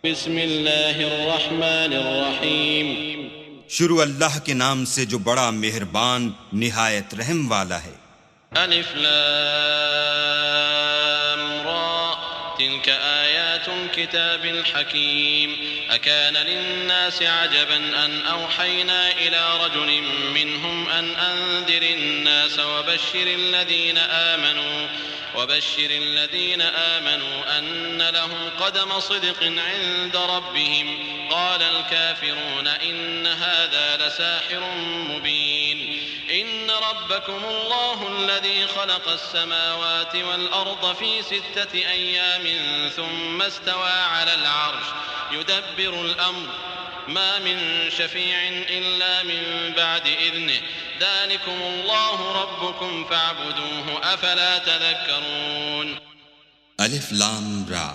بسم اللہ الرحمن الرحیم شروع اللہ کے نام سے جو بڑا مہربان نہایت رحم والا ہے۔ الف لام را تلك آیات الكتاب الحکیم اکان للناس عجبا ان اوحینا الى رجل منهم ان انذر الناس وبشر الذين آمنوا أن لهم قدم صدق عند ربهم قال الكافرون إن هذا لساحر مبين إن ربكم الله الذي خلق السماوات والأرض في 6 أيام ثم استوى على العرش يدبر الأمر ما من شفيع إلا من بعد إذنه ذلكم الله ربكم فاعبدوه أفلا تذكرون۔ الف لام را،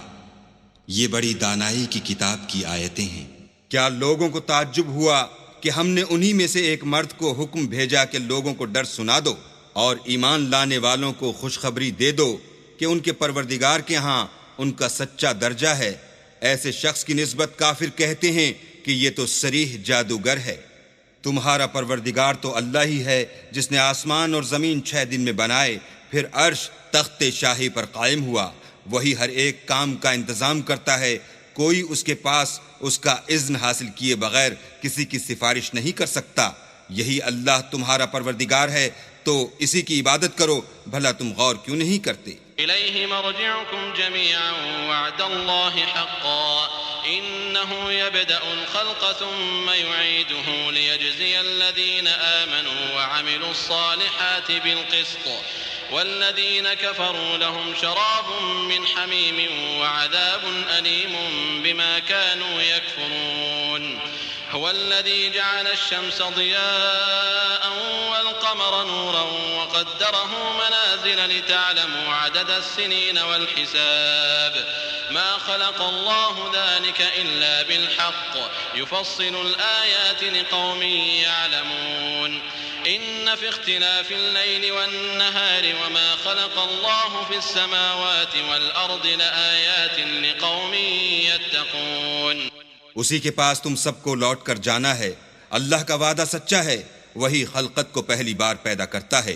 یہ بڑی دانائی کی کتاب کی آیتیں ہیں۔ کیا لوگوں کو تعجب ہوا کہ ہم نے انہی میں سے ایک مرد کو حکم بھیجا کہ لوگوں کو ڈر سنا دو اور ایمان لانے والوں کو خوشخبری دے دو کہ ان کے پروردگار کے ہاں ان کا سچا درجہ ہے۔ ایسے شخص کی نسبت کافر کہتے ہیں کہ یہ تو صریح جادوگر ہے۔ تمہارا پروردگار تو اللہ ہی ہے جس نے آسمان اور زمین 6 دن میں بنائے، پھر عرش تخت شاہی پر قائم ہوا۔ وہی ہر ایک کام کا انتظام کرتا ہے، کوئی اس کے پاس اس کا اذن حاصل کیے بغیر کسی کی سفارش نہیں کر سکتا۔ یہی اللہ تمہارا پروردگار ہے، تو اسی کی عبادت کرو، بھلا تم غور کیوں نہیں کرتے؟ إليه مرجعكم جميعا وعد الله حقا إنه يبدأ الخلق ثم يعيده ليجزي الذين آمنوا وعملوا الصالحات بالقسط والذين كفروا لهم شراب من حميم وعذاب أليم بما كانوا يكفرون هو الذي جعل الشمس ضياء والقمر نورا وقدره منازل لتعلموا عدد السنين والحساب ما خلق الله ذلك إلا بالحق يفصل الآيات لقوم يعلمون إن في اختلاف الليل والنهار وما خلق الله في السماوات والأرض لآيات لقوم يتقون۔ اسی کے پاس تم سب کو لوٹ کر جانا ہے۔ اللہ کا وعدہ سچا ہے، وہی خلقت کو پہلی بار پیدا کرتا ہے،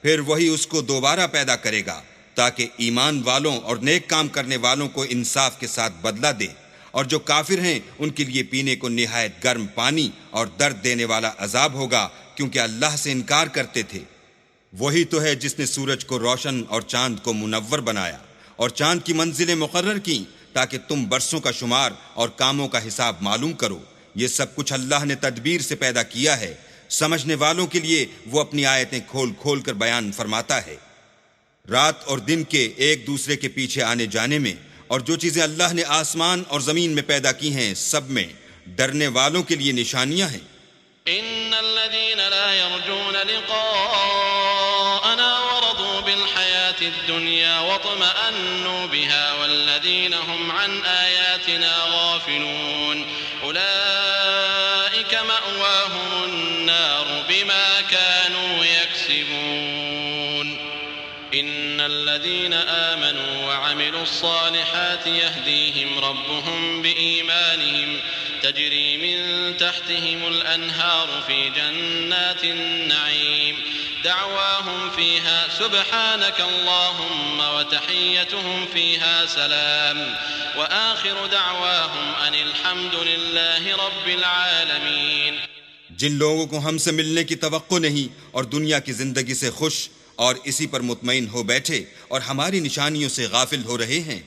پھر وہی اس کو دوبارہ پیدا کرے گا تاکہ ایمان والوں اور نیک کام کرنے والوں کو انصاف کے ساتھ بدلہ دے، اور جو کافر ہیں ان کے لیے پینے کو نہایت گرم پانی اور درد دینے والا عذاب ہوگا، کیونکہ اللہ سے انکار کرتے تھے۔ وہی تو ہے جس نے سورج کو روشن اور چاند کو منور بنایا اور چاند کی منزلیں مقرر کیں تاکہ تم برسوں کا شمار اور کاموں کا حساب معلوم کرو۔ یہ سب کچھ اللہ نے تدبیر سے پیدا کیا ہے، سمجھنے والوں کے لیے وہ اپنی آیتیں کھول کھول کر بیان فرماتا ہے۔ رات اور دن کے ایک دوسرے کے پیچھے آنے جانے میں اور جو چیزیں اللہ نے آسمان اور زمین میں پیدا کی ہیں سب میں ڈرنے والوں کے لیے نشانیاں ہیں۔ ان الذين لا يرجون لقاءنا ورضوا بالحياة الدنيا واطمأنوا بها والذين هم عن آياتنا غافلون أولئك مأواهم النار بما كانوا يكسبون إن الذين آمنوا وعملوا الصالحات يهديهم ربهم بإيمانهم تجري من تحتهم الأنهار في جنات النعيم دعواهم فيها سبحانك اللهم وتحيتهم فيها سلام وآخر دعواهم أن الحمد لله رب العالمين۔ جن لوگوں کو ہم سے ملنے کی توقع نہیں اور دنیا کی زندگی سے خوش اور اسی پر مطمئن ہو بیٹھے اور ہماری نشانیوں سے غافل ہو رہے ہیں،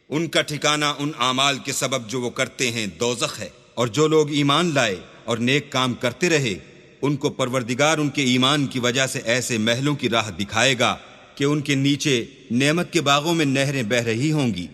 ان کا ٹھکانہ ان اعمال کے سبب جو وہ کرتے ہیں دوزخ ہے، اور جو لوگ ایمان لائے اور نیک کام کرتے رہے ان کو پروردگار ان کے ایمان کی وجہ سے ایسے محلوں کی راہ دکھائے گا کہ ان کے نیچے نعمت کے باغوں میں نہریں بہہ رہی ہوں گی۔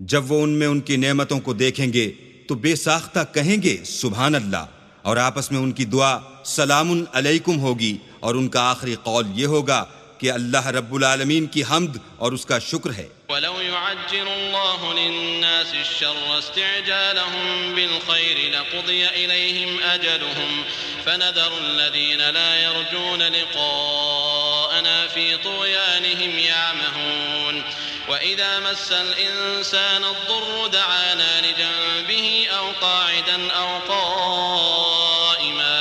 جب وہ ان میں ان کی نعمتوں کو دیکھیں گے تو بے ساختہ کہیں گے سبحان اللہ، اور آپس میں ان کی دعا سلام علیکم ہوگی، اور ان کا آخری قول یہ ہوگا کہ اللہ رب العالمین کی حمد اور اس کا شکر ہے۔ ولو يعجل الله للناس الشر استعجالهم بالخير لقضي إليهم أجلهم فنذر الذين لا يرجون لقاءنا في طغيانهم يعمهون وإذا مس الإنسان الضر دعانا لجنبه قاعدا أو قائما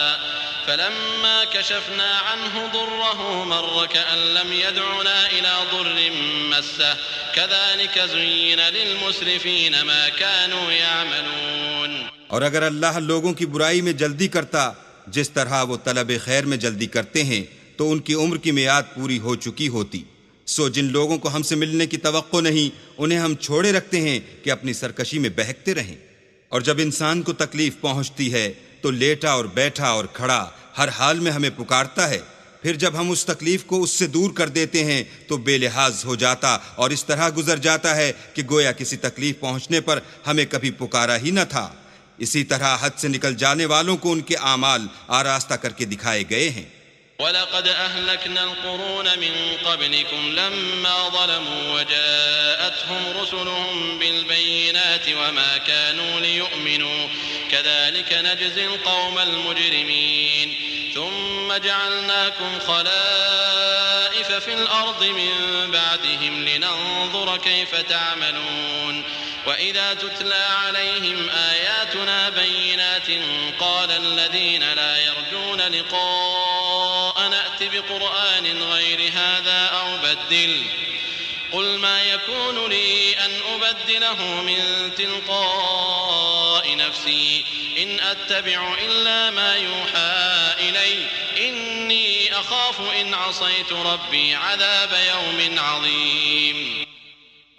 فلما كشفنا عنه ضره مر كأن لم يدعنا إلى ضر مسه كذلك زين للمسرفين ما كانوا يعملون. اور اگر اللہ لوگوں کی برائی میں جلدی کرتا جس طرح وہ طلب خیر میں جلدی کرتے ہیں تو ان کی عمر کی میعاد پوری ہو چکی ہوتی. سو جن لوگوں کو ہم سے ملنے کی توقع نہیں انہیں ہم چھوڑے رکھتے ہیں کہ اپنی سرکشی میں بہکتے رہیں. اور جب انسان کو تکلیف پہنچتی ہے تو لیٹا اور بیٹھا اور کھڑا ہر حال میں ہمیں پکارتا ہے. پھر جب ہم اس تکلیف کو اس سے دور کر دیتے ہیں تو بے لحاظ ہو جاتا اور اس طرح گزر جاتا ہے کہ گویا کسی تکلیف پہنچنے پر ہمیں کبھی پکارا ہی نہ تھا. اسی طرح حد سے نکل جانے والوں کو ان کے اعمال آراستہ کر کے دکھائے گئے ہیں. وَلَقَدْ أَهْلَكْنَا الْقُرُونَ مِنْ قَبْلِكُمْ لَمَّا ظَلَمُوا وَجَاءَتْهُمْ رُسُلُهُم بِالْبَيِّنَاتِ وَمَا كَانُوا لِيُؤْمِنُوا كَذَلِكَ نَجْزِي الْقَوْمَ الْمُجْرِمِينَ ثُمَّ جَعَلْنَاكُمْ خَلَائِفَ فِي الْأَرْضِ مِنْ بَعْدِهِمْ لِنَنظُرَ كَيْفَ تَعْمَلُونَ وَإِذَا تُتْلَى عَلَيْهِمْ آيَاتُنَا بَيِّنَاتٍ قَالَ الَّذِينَ لَا يَرْجُونَ لِقَاءَنَا ائْتِ بِقُرْآنٍ غَيْرِ هَذَا أَوْ بَدِّلْهُ قُلْ مَا يَكُونُ لِي أَنْ أُبَدِّلَهُ مِنْ تِلْقَاءِ نَفْسِي إِنْ أَتَّبِعُ إِلَّا مَا يُوحَى إِلَيَّ إِنِّي أَخَافُ إِنْ عَصَيْتُ رَبِّي عَذَابَ يَوْمٍ عَظِيمٍ.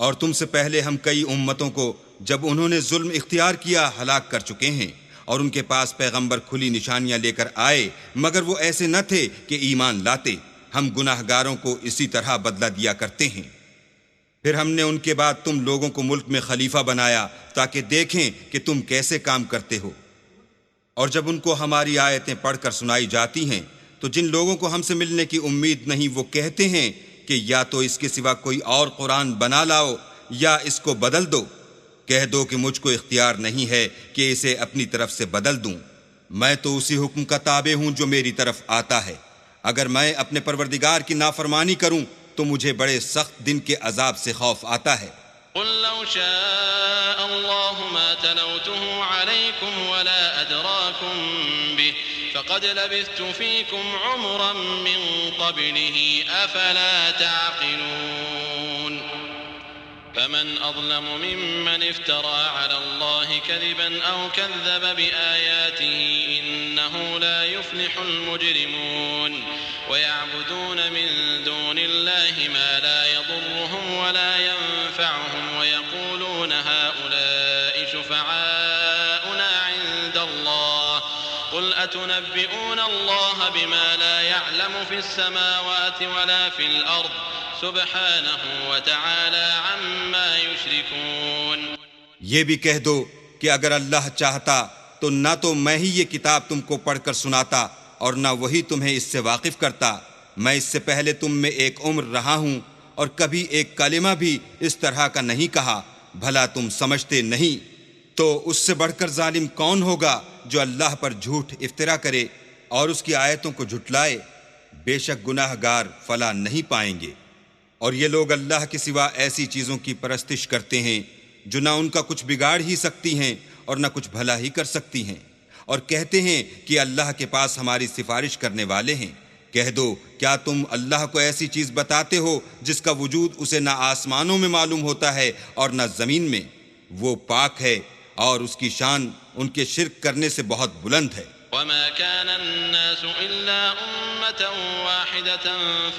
اور تم سے پہلے ہم کئی امتوں کو جب انہوں نے ظلم اختیار کیا ہلاک کر چکے ہیں اور ان کے پاس پیغمبر کھلی نشانیاں لے کر آئے مگر وہ ایسے نہ تھے کہ ایمان لاتے. ہم گناہ گاروں کو اسی طرح بدلہ دیا کرتے ہیں. پھر ہم نے ان کے بعد تم لوگوں کو ملک میں خلیفہ بنایا تاکہ دیکھیں کہ تم کیسے کام کرتے ہو. اور جب ان کو ہماری آیتیں پڑھ کر سنائی جاتی ہیں تو جن لوگوں کو ہم سے ملنے کی امید نہیں وہ کہتے ہیں کہ یا تو اس کے سوا کوئی اور قرآن بنا لاؤ یا اس کو بدل دو. کہہ دو کہ مجھ کو اختیار نہیں ہے کہ اسے اپنی طرف سے بدل دوں. میں تو اسی حکم کا تابع ہوں جو میری طرف آتا ہے. اگر میں اپنے پروردگار کی نافرمانی کروں تو مجھے بڑے سخت دن کے عذاب سے خوف آتا ہے. قل لو شاء الله ما تلوته عليكم ولا أدراكم به فقد لبثت فيكم عمرا من قبله أفلا تعقلون. فمن أظلم ممن افترى على الله كذبا أو كذب بآياته إنه لا يفلح المجرمون. ويعبدون من دون الله ما لا يضرهم ولا ينفعهم ويقولون هؤلاء شفعاؤنا عند الله قل أتنبئون الله بما لا يعلم في السماوات ولا في الأرض سبحانه وتعالى عما يشركون. یہ بھی کہہ دو کہ اگر اللہ چاہتا تو نہ تو میں ہی یہ کتاب تم کو پڑھ کر سناتا اور نہ وہی تمہیں اس سے واقف کرتا. میں اس سے پہلے تم میں ایک عمر رہا ہوں اور کبھی ایک کلمہ بھی اس طرح کا نہیں کہا. بھلا تم سمجھتے نہیں؟ تو اس سے بڑھ کر ظالم کون ہوگا جو اللہ پر جھوٹ افطرا کرے اور اس کی آیتوں کو جھٹلائے. بے شک گناہ گار فلاح نہیں پائیں گے. اور یہ لوگ اللہ کے سوا ایسی چیزوں کی پرستش کرتے ہیں جو نہ ان کا کچھ بگاڑ ہی سکتی ہیں اور نہ کچھ بھلا ہی کر سکتی ہیں. اور کہتے ہیں کہ اللہ کے پاس ہماری سفارش کرنے والے ہیں. کہہ دو کیا تم اللہ کو ایسی چیز بتاتے ہو جس کا وجود اسے نہ آسمانوں میں معلوم ہوتا ہے اور نہ زمین میں؟ وہ پاک ہے اور اس کی شان ان کے شرک کرنے سے بہت بلند ہے. وما كان الناس إلا أمة واحدة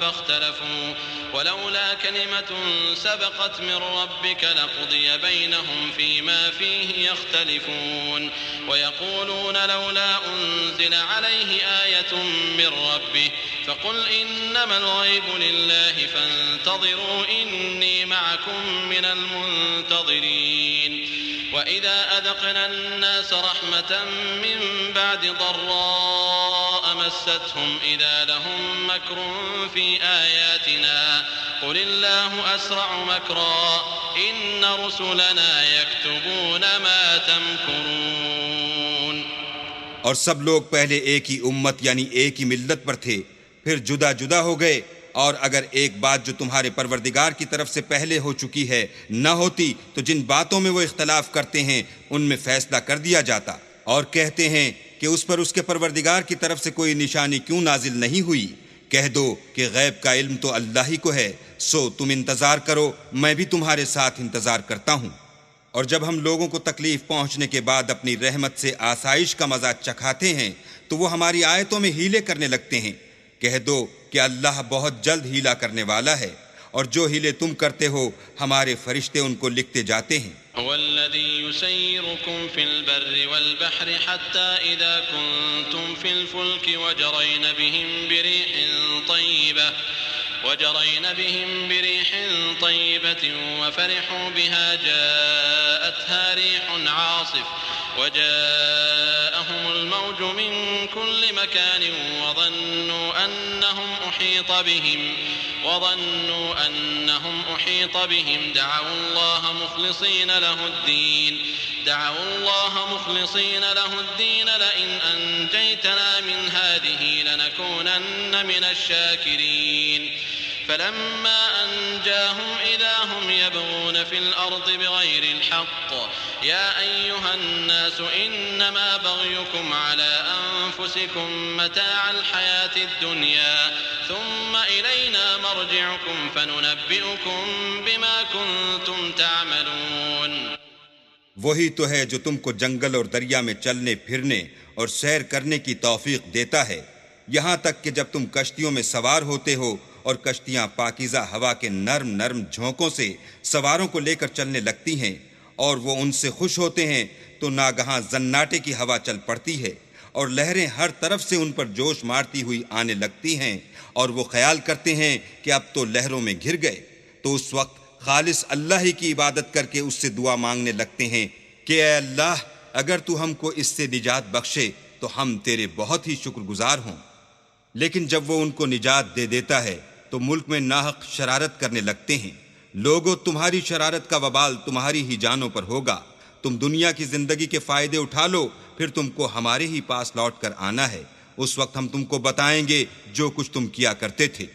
فاختلفوا ولولا كلمة سبقت من ربك لقضي بينهم فيما فيه يختلفون ويقولون لولا أنزل عليه آية من ربه فقل إنما الغيب لله فانتظروا إني معكم من المنتظرين وإذا أذقنا الناس رحمة من بعد ضراء مستهم إذا لهم مكر في آياتنا قل الله أسرع مكرا إن رسلنا يكتبون ما تمكرون. اور سب لوگ پہلے ایک ہی امت یعنی ایک ہی ملت پر تھے، پھر جدا جدا ہو گئے اور اگر ایک بات جو تمہارے پروردگار کی طرف سے پہلے ہو چکی ہے نہ ہوتی تو جن باتوں میں وہ اختلاف کرتے ہیں ان میں فیصلہ کر دیا جاتا، اور کہتے ہیں کہ اس پر اس کے پروردگار کی طرف سے کوئی نشانی کیوں نازل نہیں ہوئی۔ کہہ دو کہ غیب کا علم تو اللہ ہی کو ہے، سو تم انتظار کرو، میں بھی تمہارے ساتھ انتظار کرتا ہوں۔ اور جب ہم لوگوں کو تکلیف پہنچنے کے بعد اپنی رحمت سے آسائش کا مزہ چکھاتے ہیں تو وہ ہماری آیتوں میں ہیلے کرنے لگتے ہیں۔ کہہ دو کہ اللہ بہت جلد ہیلا کرنے والا ہے، اور جو ہیلے تم کرتے ہو ہمارے فرشتے ان کو لکھتے جاتے ہیں۔ هو الذي يسيركم في البر والبحر حتى إذا كنتم في الفلك وجرين بهم بريح طيبة وفرحوا بها جاءتها ريح عاصف وجاءهم الموج من كل مكان وظنوا أنهم أحيط بهم دعوا الله مخلصين له الدين لئن أنجيتنا من هذه لنكونن من الشاكرين فلما أنجاهم إذا هم يبغون في الأرض بغير الحق يا أيها الناس إنما بغيكم على أنفسكم متاع الحياة الدنيا ثم إلينا مرجعكم فننبئكم بما كنتم تعملون۔ وہی تو ہے جو تم کو جنگل اور دریا میں چلنے پھرنے اور سیر کرنے کی توفیق دیتا ہے، یہاں تک کہ جب تم کشتیوں میں سوار ہوتے ہو اور کشتیاں پاکیزہ ہوا کے نرم نرم جھونکوں سے سواروں کو لے کر چلنے لگتی ہیں اور وہ ان سے خوش ہوتے ہیں تو ناگہاں زناٹے کی ہوا چل پڑتی ہے اور لہریں ہر طرف سے ان پر جوش مارتی ہوئی آنے لگتی ہیں اور وہ خیال کرتے ہیں کہ اب تو لہروں میں گھر گئے، تو اس وقت خالص اللہ ہی کی عبادت کر کے اس سے دعا مانگنے لگتے ہیں کہ اے اللہ اگر تو ہم کو اس سے نجات بخشے تو ہم تیرے بہت ہی شکر گزار ہوں۔ لیکن جب وہ ان کو نجات دے دیتا ہے تو ملک میں ناحق شرارت کرنے لگتے ہیں۔ لوگوں، تمہاری شرارت کا وبال تمہاری ہی جانوں پر ہوگا۔ تم دنیا کی زندگی کے فائدے اٹھا لو، پھر تم کو ہمارے ہی پاس لوٹ کر آنا ہے، اس وقت ہم تم کو بتائیں گے جو کچھ تم کیا کرتے تھے۔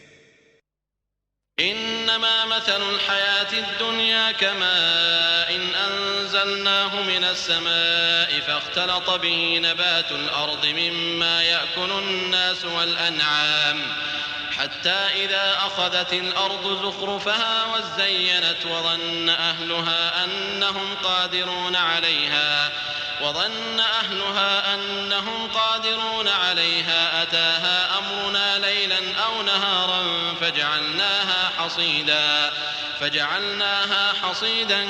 إنما مثل الحياة الدنيا كماء أنزلناه من السماء فاختلط به نبات الأرض مما يأكل الناس والأنعام حتى إذا أخذت الأرض زخرفها وزينت وظن أهلها أنهم قادرون عليها أتاها أمرنا ليلا أو نهارا فجعلناها حصيدا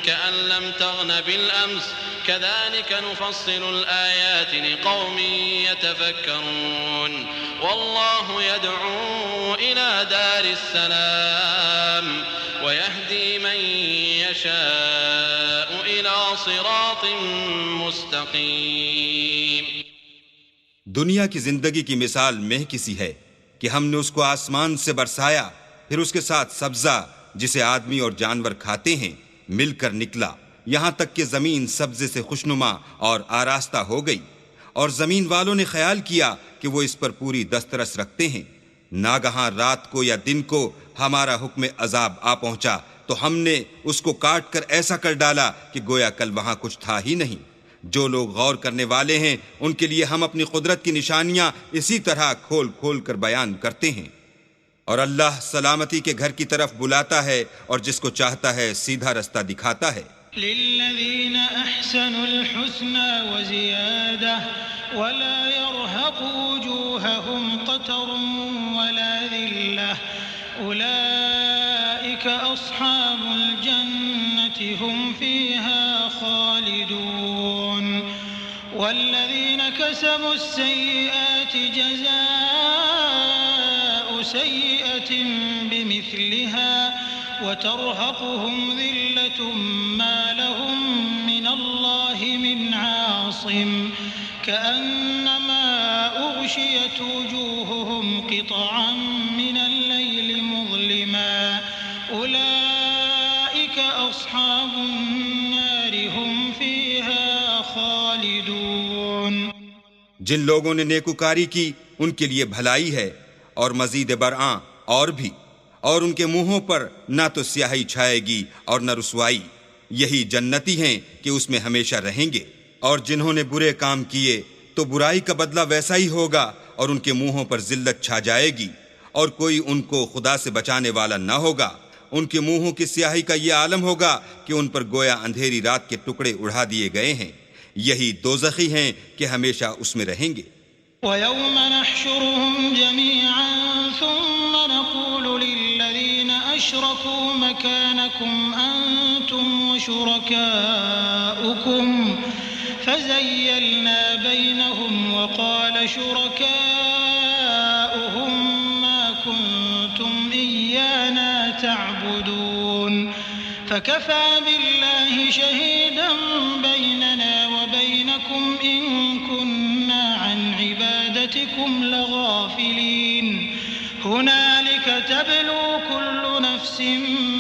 كأن لم تغن بالأمس كذلك نفصل الآيات لقوم يتفكرون والله يدعو إلى دار السلام ويهدي من يشاء إلى صراط مستقيم۔ دنیا کی زندگی کی مثال میں کسی ہے کہ ہم نے اس کو آسمان سے برسایا، پھر اس کے ساتھ سبزہ جسے آدمی اور جانور کھاتے ہیں مل کر نکلا، یہاں تک کہ زمین سبزے سے خوشنما اور آراستہ ہو گئی، اور زمین والوں نے خیال کیا کہ وہ اس پر پوری دسترس رکھتے ہیں۔ ناگہاں رات کو یا دن کو ہمارا حکم عذاب آ پہنچا تو ہم نے اس کو کاٹ کر ایسا کر ڈالا کہ گویا کل وہاں کچھ تھا ہی نہیں۔ جو لوگ غور کرنے والے ہیں ان کے لیے ہم اپنی قدرت کی نشانیاں اسی طرح کھول کھول کر بیان کرتے ہیں۔ اور اللہ سلامتی کے گھر کی طرف بلاتا ہے اور جس کو چاہتا ہے سیدھا رستہ دکھاتا ہے۔ للذین احسنوا الحسنى وزیادہ ولا يرهق وجوههم قتر ولا ذلة أولئك أصحاب الجنة هم فيها خالدون والذين كسبوا السيئات جزاء سيئة بمثلها وترهقهم ذلة ما لهم من الله من عاصم كأنما أغشيت وجوههم قطعا من الليل مظلما أولئك أصحاب النار هم فيها خالدون۔ جن لوگوں نے نیکوکاری کی ان کے لیے بھلائی ہے، اور مزید برآں اور بھی، اور ان کے منہوں پر نہ تو سیاہی چھائے گی اور نہ رسوائی۔ یہی جنتی ہیں کہ اس میں ہمیشہ رہیں گے۔ اور جنہوں نے برے کام کیے تو برائی کا بدلہ ویسا ہی ہوگا، اور ان کے منہوں پر ذلت چھا جائے گی، اور کوئی ان کو خدا سے بچانے والا نہ ہوگا۔ ان کے منہوں کی سیاہی کا یہ عالم ہوگا کہ ان پر گویا اندھیری رات کے ٹکڑے اڑا دیے گئے ہیں۔ یہی دوزخی ہیں کہ ہمیشہ اس میں رہیں گے۔ وَيَوْمَ نَحْشُرُهُمْ جَمِيعًا ثُمَّ نَقُولُ لِلَّذِينَ أَشْرَكُوا مَكَانَكُمْ أَنْتُمْ وَشُرَكَاؤُكُمْ فَزَيَّلْنَا بَيْنَهُمْ وَقَالَ شُرَكَاؤُهُمْ مَا كُنْتُمْ إِيَّانَا تَعْبُدُونَ فَكَفَى بِاللَّهِ شَهِيدًا بَيْنَنَا وَبَيْنَكُمْ إِن كُنَّا عَنْ عِبَادَتِكُمْ لَغَافِلِينَ هُنَالِكَ تَبْلُو كُلُّ نَفْسٍ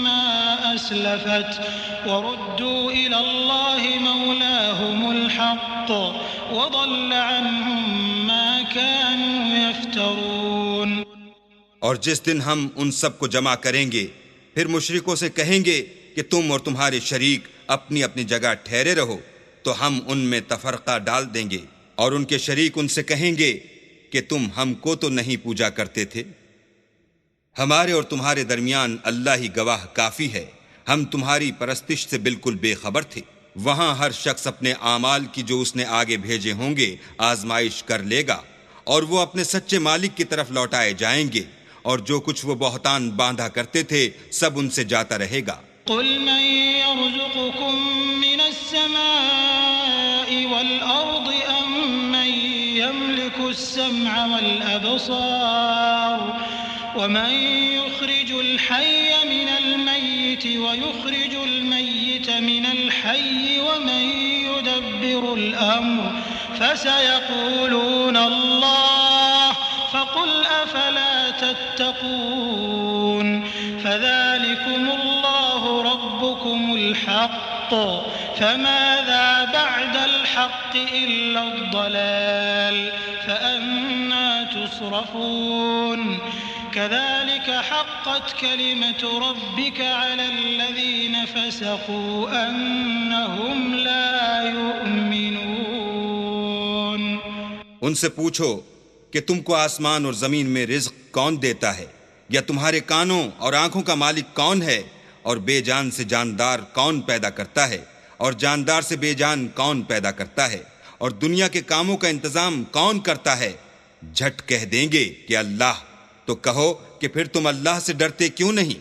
مَا أَسْلَفَتْ وَرُدُّوا إِلَى اللَّهِ مَوْلَاهُمُ الْحَقِّ وَضَلَّ عَنْهُمْ مَا كَانُوا يَفْتَرُونَ۔ اور جس دن ہم ان سب کو جمع کریں گے، پھر مشرکوں سے کہیں گے کہ تم اور تمہارے شریک اپنی اپنی جگہ ٹھہرے رہو، تو ہم ان میں تفرقہ ڈال دیں گے، اور ان کے شریک ان سے کہیں گے کہ تم ہم کو تو نہیں پوجا کرتے تھے۔ ہمارے اور تمہارے درمیان اللہ ہی گواہ کافی ہے، ہم تمہاری پرستش سے بالکل بے خبر تھے۔ وہاں ہر شخص اپنے اعمال کی جو اس نے آگے بھیجے ہوں گے آزمائش کر لے گا، اور وہ اپنے سچے مالک کی طرف لوٹائے جائیں گے، اور جو کچھ وہ بہتان باندھا کرتے تھے سب ان سے جاتا رہے گا۔ قُلْ مَن يَرْزُقُكُم مِّنَ السَّمَاءِ وَالْأَرْضِ أَمَّن يَمْلِكُ السَّمْعَ وَالْأَبْصَارَ وَمَن يُخْرِجُ الْحَيَّ مِنَ الْمَيِّتِ وَيُخْرِجُ الْمَيِّتَ مِنَ الْحَيِّ وَمَن يُدَبِّرُ الْأَمْرَ فَسَيَقُولُونَ اللَّهُ فَقُلْ أَفَلَا تَتَّقُونَ فَذَلِكُمُ اللَّهُ رَبُّكُمُ الْحَقُّ فَمَاذَا بَعْدَ الْحَقِّ إِلَّا الضَّلَالُ فَأَنَّى تُصْرَفُونَ كَذَلِكَ حَقَّتْ كَلِمَةُ رَبِّكَ عَلَى الَّذِينَ فَسَقُوا أَنَّهُمْ لَا يُؤْمِنُونَ۔ ان سے پوچھو کہ تم کو آسمان اور زمین میں رزق کون دیتا ہے، یا تمہارے کانوں اور آنکھوں کا مالک کون ہے، اور بے جان سے جاندار کون پیدا کرتا ہے، اور جاندار سے بے جان کون پیدا کرتا ہے، اور دنیا کے کاموں کا انتظام کون کرتا ہے؟ جھٹ کہہ دیں گے کہ اللہ۔ تو کہو کہ پھر تم اللہ سے ڈرتے کیوں نہیں؟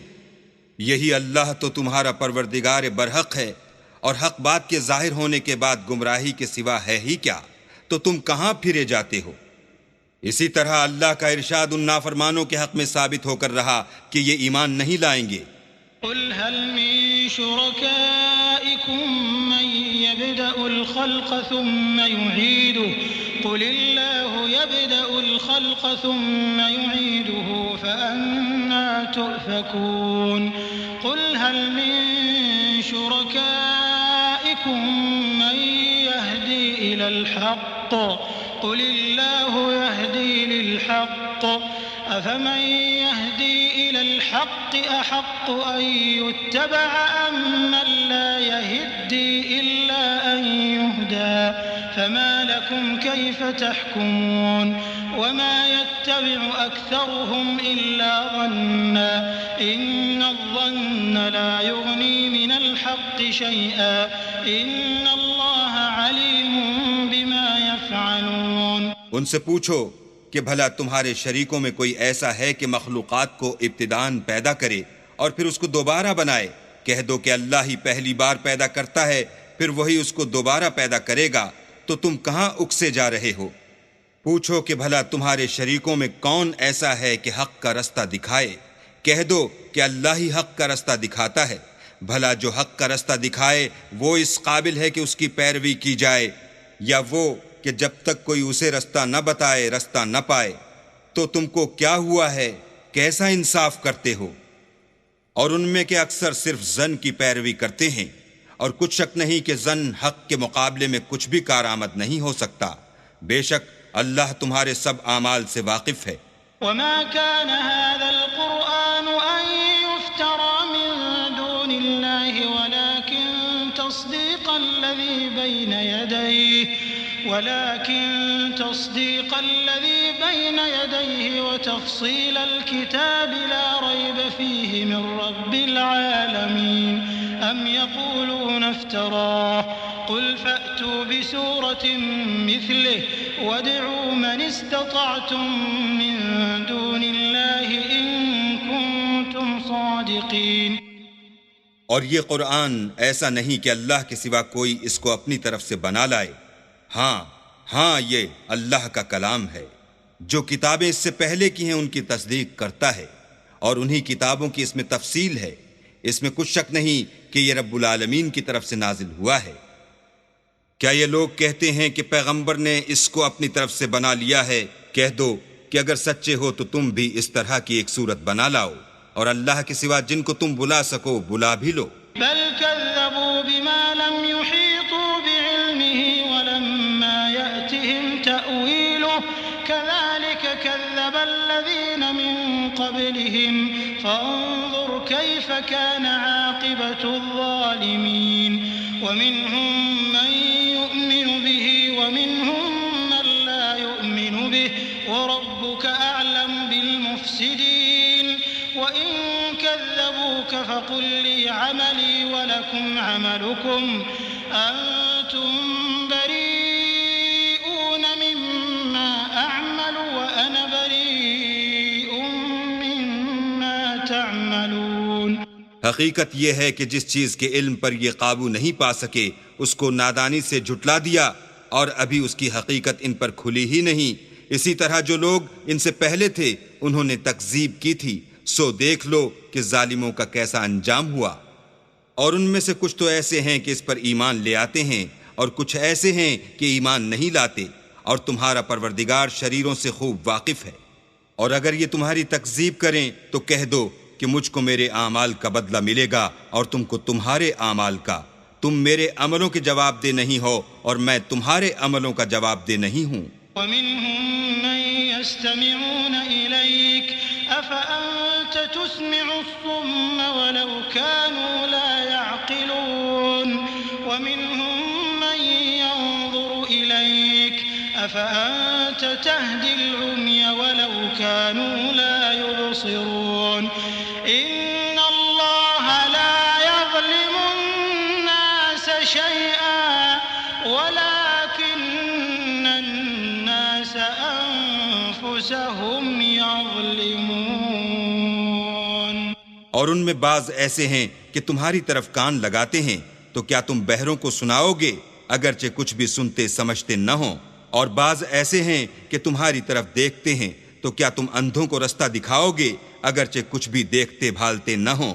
یہی اللہ تو تمہارا پروردگار برحق ہے، اور حق بات کے ظاہر ہونے کے بعد گمراہی کے سوا ہے ہی کیا؟ تو تم کہاں پھرے جاتے ہو؟ اسی طرح اللہ کا ارشاد ان نافرمانوں کے حق میں ثابت ہو کر رہا کہ یہ ایمان نہیں لائیں گے۔ قُلْ هَلْ مِن شُرَكَائِكُم مَّن يَبْدَأُ الْخَلْقَ ثُمَّ يُعِيدُهُ قُلِ اللَّهُ يَبْدَأُ الْخَلْقَ ثُمَّ يُعِيدُهُ فَأَنَّىٰ تُؤْفَكُونَ قُلْ هَلْ مِن شُرَكَائِكُم مَّن يَهْدِي إِلَى الْحَقِّ قُلِ اللَّهُ يَهْدِي لِلْحَقِّ أَفَمَن يَهْدِي إِلَى الْحَقِّ أَحَقُّ أَن يُتَّبَعَ أَمَّن لَّا يَهِدِّي إِلَّا أَن يُهْدَىٰ فَمَا لَكُمْ كَيْفَ تَحْكُمُونَ وَمَا يَتَّبِعُ أَكْثَرُهُمْ إِلَّا ظَنًّا إِنَّ الظَّنَّ لَا يُغْنِي مِنَ الْحَقِّ شَيْئًا إِنَّ اللَّهَ عَلِيمٌ بِمَا يَفْعَلُونَ۔ ان سے پوچھو کہ بھلا تمہارے شریکوں میں کوئی ایسا ہے کہ مخلوقات کو ابتداءً پیدا کرے اور پھر اس کو دوبارہ بنائے؟ کہہ دو کہ اللہ ہی پہلی بار پیدا کرتا ہے، پھر وہی اس کو دوبارہ پیدا کرے گا، تو تم کہاں اکسے جا رہے ہو؟ پوچھو کہ بھلا تمہارے شریکوں میں کون ایسا ہے کہ حق کا رستہ دکھائے؟ کہہ دو کہ اللہ ہی حق کا رستہ دکھاتا ہے۔ بھلا جو حق کا رستہ دکھائے وہ اس قابل ہے کہ اس کی پیروی کی جائے، یا وہ کہ جب تک کوئی اسے رستہ نہ بتائے رستہ نہ پائے؟ تو تم کو کیا ہوا ہے؟ کیسا انصاف کرتے ہو؟ اور ان میں کے اکثر صرف ظن کی پیروی کرتے ہیں، اور کچھ شک نہیں کہ ظن حق کے مقابلے میں کچھ بھی کارآمد نہیں ہو سکتا۔ بے شک اللہ تمہارے سب اعمال سے واقف ہے۔ وما كان هذا القرآن تصديق الذي بين يديه وتفصيل الكتاب لا ريب فيه من رب العالمين أم يقولون افتراه قل فأتوا بسورة مثله وادعوا من استطعتم من دون الله إن كنتم صادقين. اور یہ قرآن ایسا نہیں کہ اللہ کے سوا کوئی اس کو اپنی طرف سے بنا لائے. ہاں یہ اللہ کا کلام ہے. جو کتابیں اس سے پہلے کی ہیں ان کی تصدیق کرتا ہے اور انہی کتابوں کی اس میں تفصیل ہے. اس میں کچھ شک نہیں کہ یہ رب العالمین کی طرف سے نازل ہوا ہے. کیا یہ لوگ کہتے ہیں کہ پیغمبر نے اس کو اپنی طرف سے بنا لیا ہے؟ کہہ دو کہ اگر سچے ہو تو تم بھی اس طرح کی ایک صورت بنا لاؤ اور اللہ کے سوا جن کو تم بلا سکو بلا بھی لو. بل كذبوا بما لم يحيطوا بعلمه ولما يأتهم تأويله كذلك كذب الذين من قبلهم فانظر كيف كان عاقبة الظالمين. ومنهم من يؤمن به ومنهم من لا يؤمن به وربك أعلم بالمفسدين. وإن كذبوك فقل لي عملي ولكم عملكم أنتم بريئون مما أعمل وأنا بريء مما تعملون. حقیقت یہ ہے کہ جس چیز کے علم پر یہ قابو نہیں پا سکے اس کو نادانی سے جھٹلا دیا اور ابھی اس کی حقیقت ان پر کھلی ہی نہیں. اسی طرح جو لوگ ان سے پہلے تھے انہوں نے تکذیب کی تھی. سو دیکھ لو کہ ظالموں کا کیسا انجام ہوا. اور ان میں سے کچھ تو ایسے ہیں کہ اس پر ایمان لے آتے ہیں اور کچھ ایسے ہیں کہ ایمان نہیں لاتے. اور تمہارا پروردگار شریروں سے خوب واقف ہے. اور اگر یہ تمہاری تکذیب کریں تو کہہ دو کہ مجھ کو میرے اعمال کا بدلہ ملے گا اور تم کو تمہارے اعمال کا. تم میرے عملوں کے جواب دہ نہیں ہو اور میں تمہارے عملوں کا جواب دہ نہیں ہوں. ومنهم من يستمعون إليك أفأنت تسمع الصم ولو كانوا لا يعقلون. ومنهم من ينظر إليك أفأنت تهدي العمي ولو كانوا لا يبصرون. إن الله لا يظلم الناس شيئا ولكن الناس أنفسهم يظلمون. اور ان میں بعض ایسے ہیں کہ تمہاری طرف کان لگاتے ہیں تو کیا تم بہروں کو سناؤ گے اگرچہ کچھ بھی سنتے سمجھتے نہ ہوں. اور بعض ایسے ہیں کہ تمہاری طرف دیکھتے ہیں تو کیا تم اندھوں کو رستہ دکھاؤ گے اگرچہ کچھ بھی دیکھتے بھالتے نہ ہوں.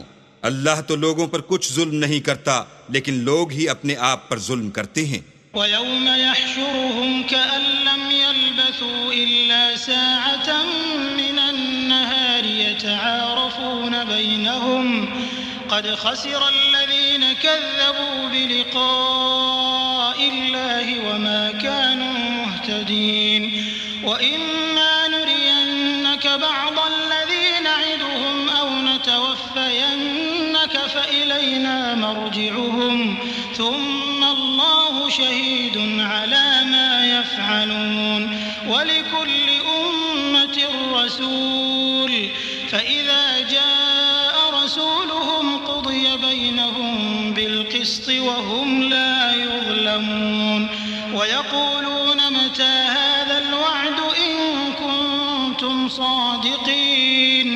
اللہ تو لوگوں پر کچھ ظلم نہیں کرتا لیکن لوگ ہی اپنے آپ پر ظلم کرتے ہیں. وَيَوْمَ يَحْشُرُهُمْ كَأَن لَّمْ يَلْبَثُوا إِلَّا سَاعَةً مِّنَ النَّهَارِ يَتَعَارَفُونَ بَيْنَهُمْ قَدْ خَسِرَ الَّذِينَ كَذَّبُوا بِلِقَاءِ اللَّهِ وَمَا كَانُوا مُهْتَدِينَ. وَإِمَّا نُرِيَنَّكَ بَعْضَ الَّذِي نَعِدُهُمْ أَوْ نَتَوَفَّيَنَّكَ فَإِلَيْنَا مَرْجِعُهُمْ ثُمَّ اللَّهُ شَهِيدٌ عَلَى مَا يَفْعَلُونَ. وَلِكُلِّ أُمَّةٍ رَّسُولٌ فَإِذَا جَاءَ رَسُولُهُمْ قُضِيَ بَيْنَهُم بِالْقِسْطِ وَهُمْ لَا يُظْلَمُونَ. وَيَقُولُونَ مَتَى هَذَا الْوَعْدُ إِن كُنتُمْ صَادِقِينَ.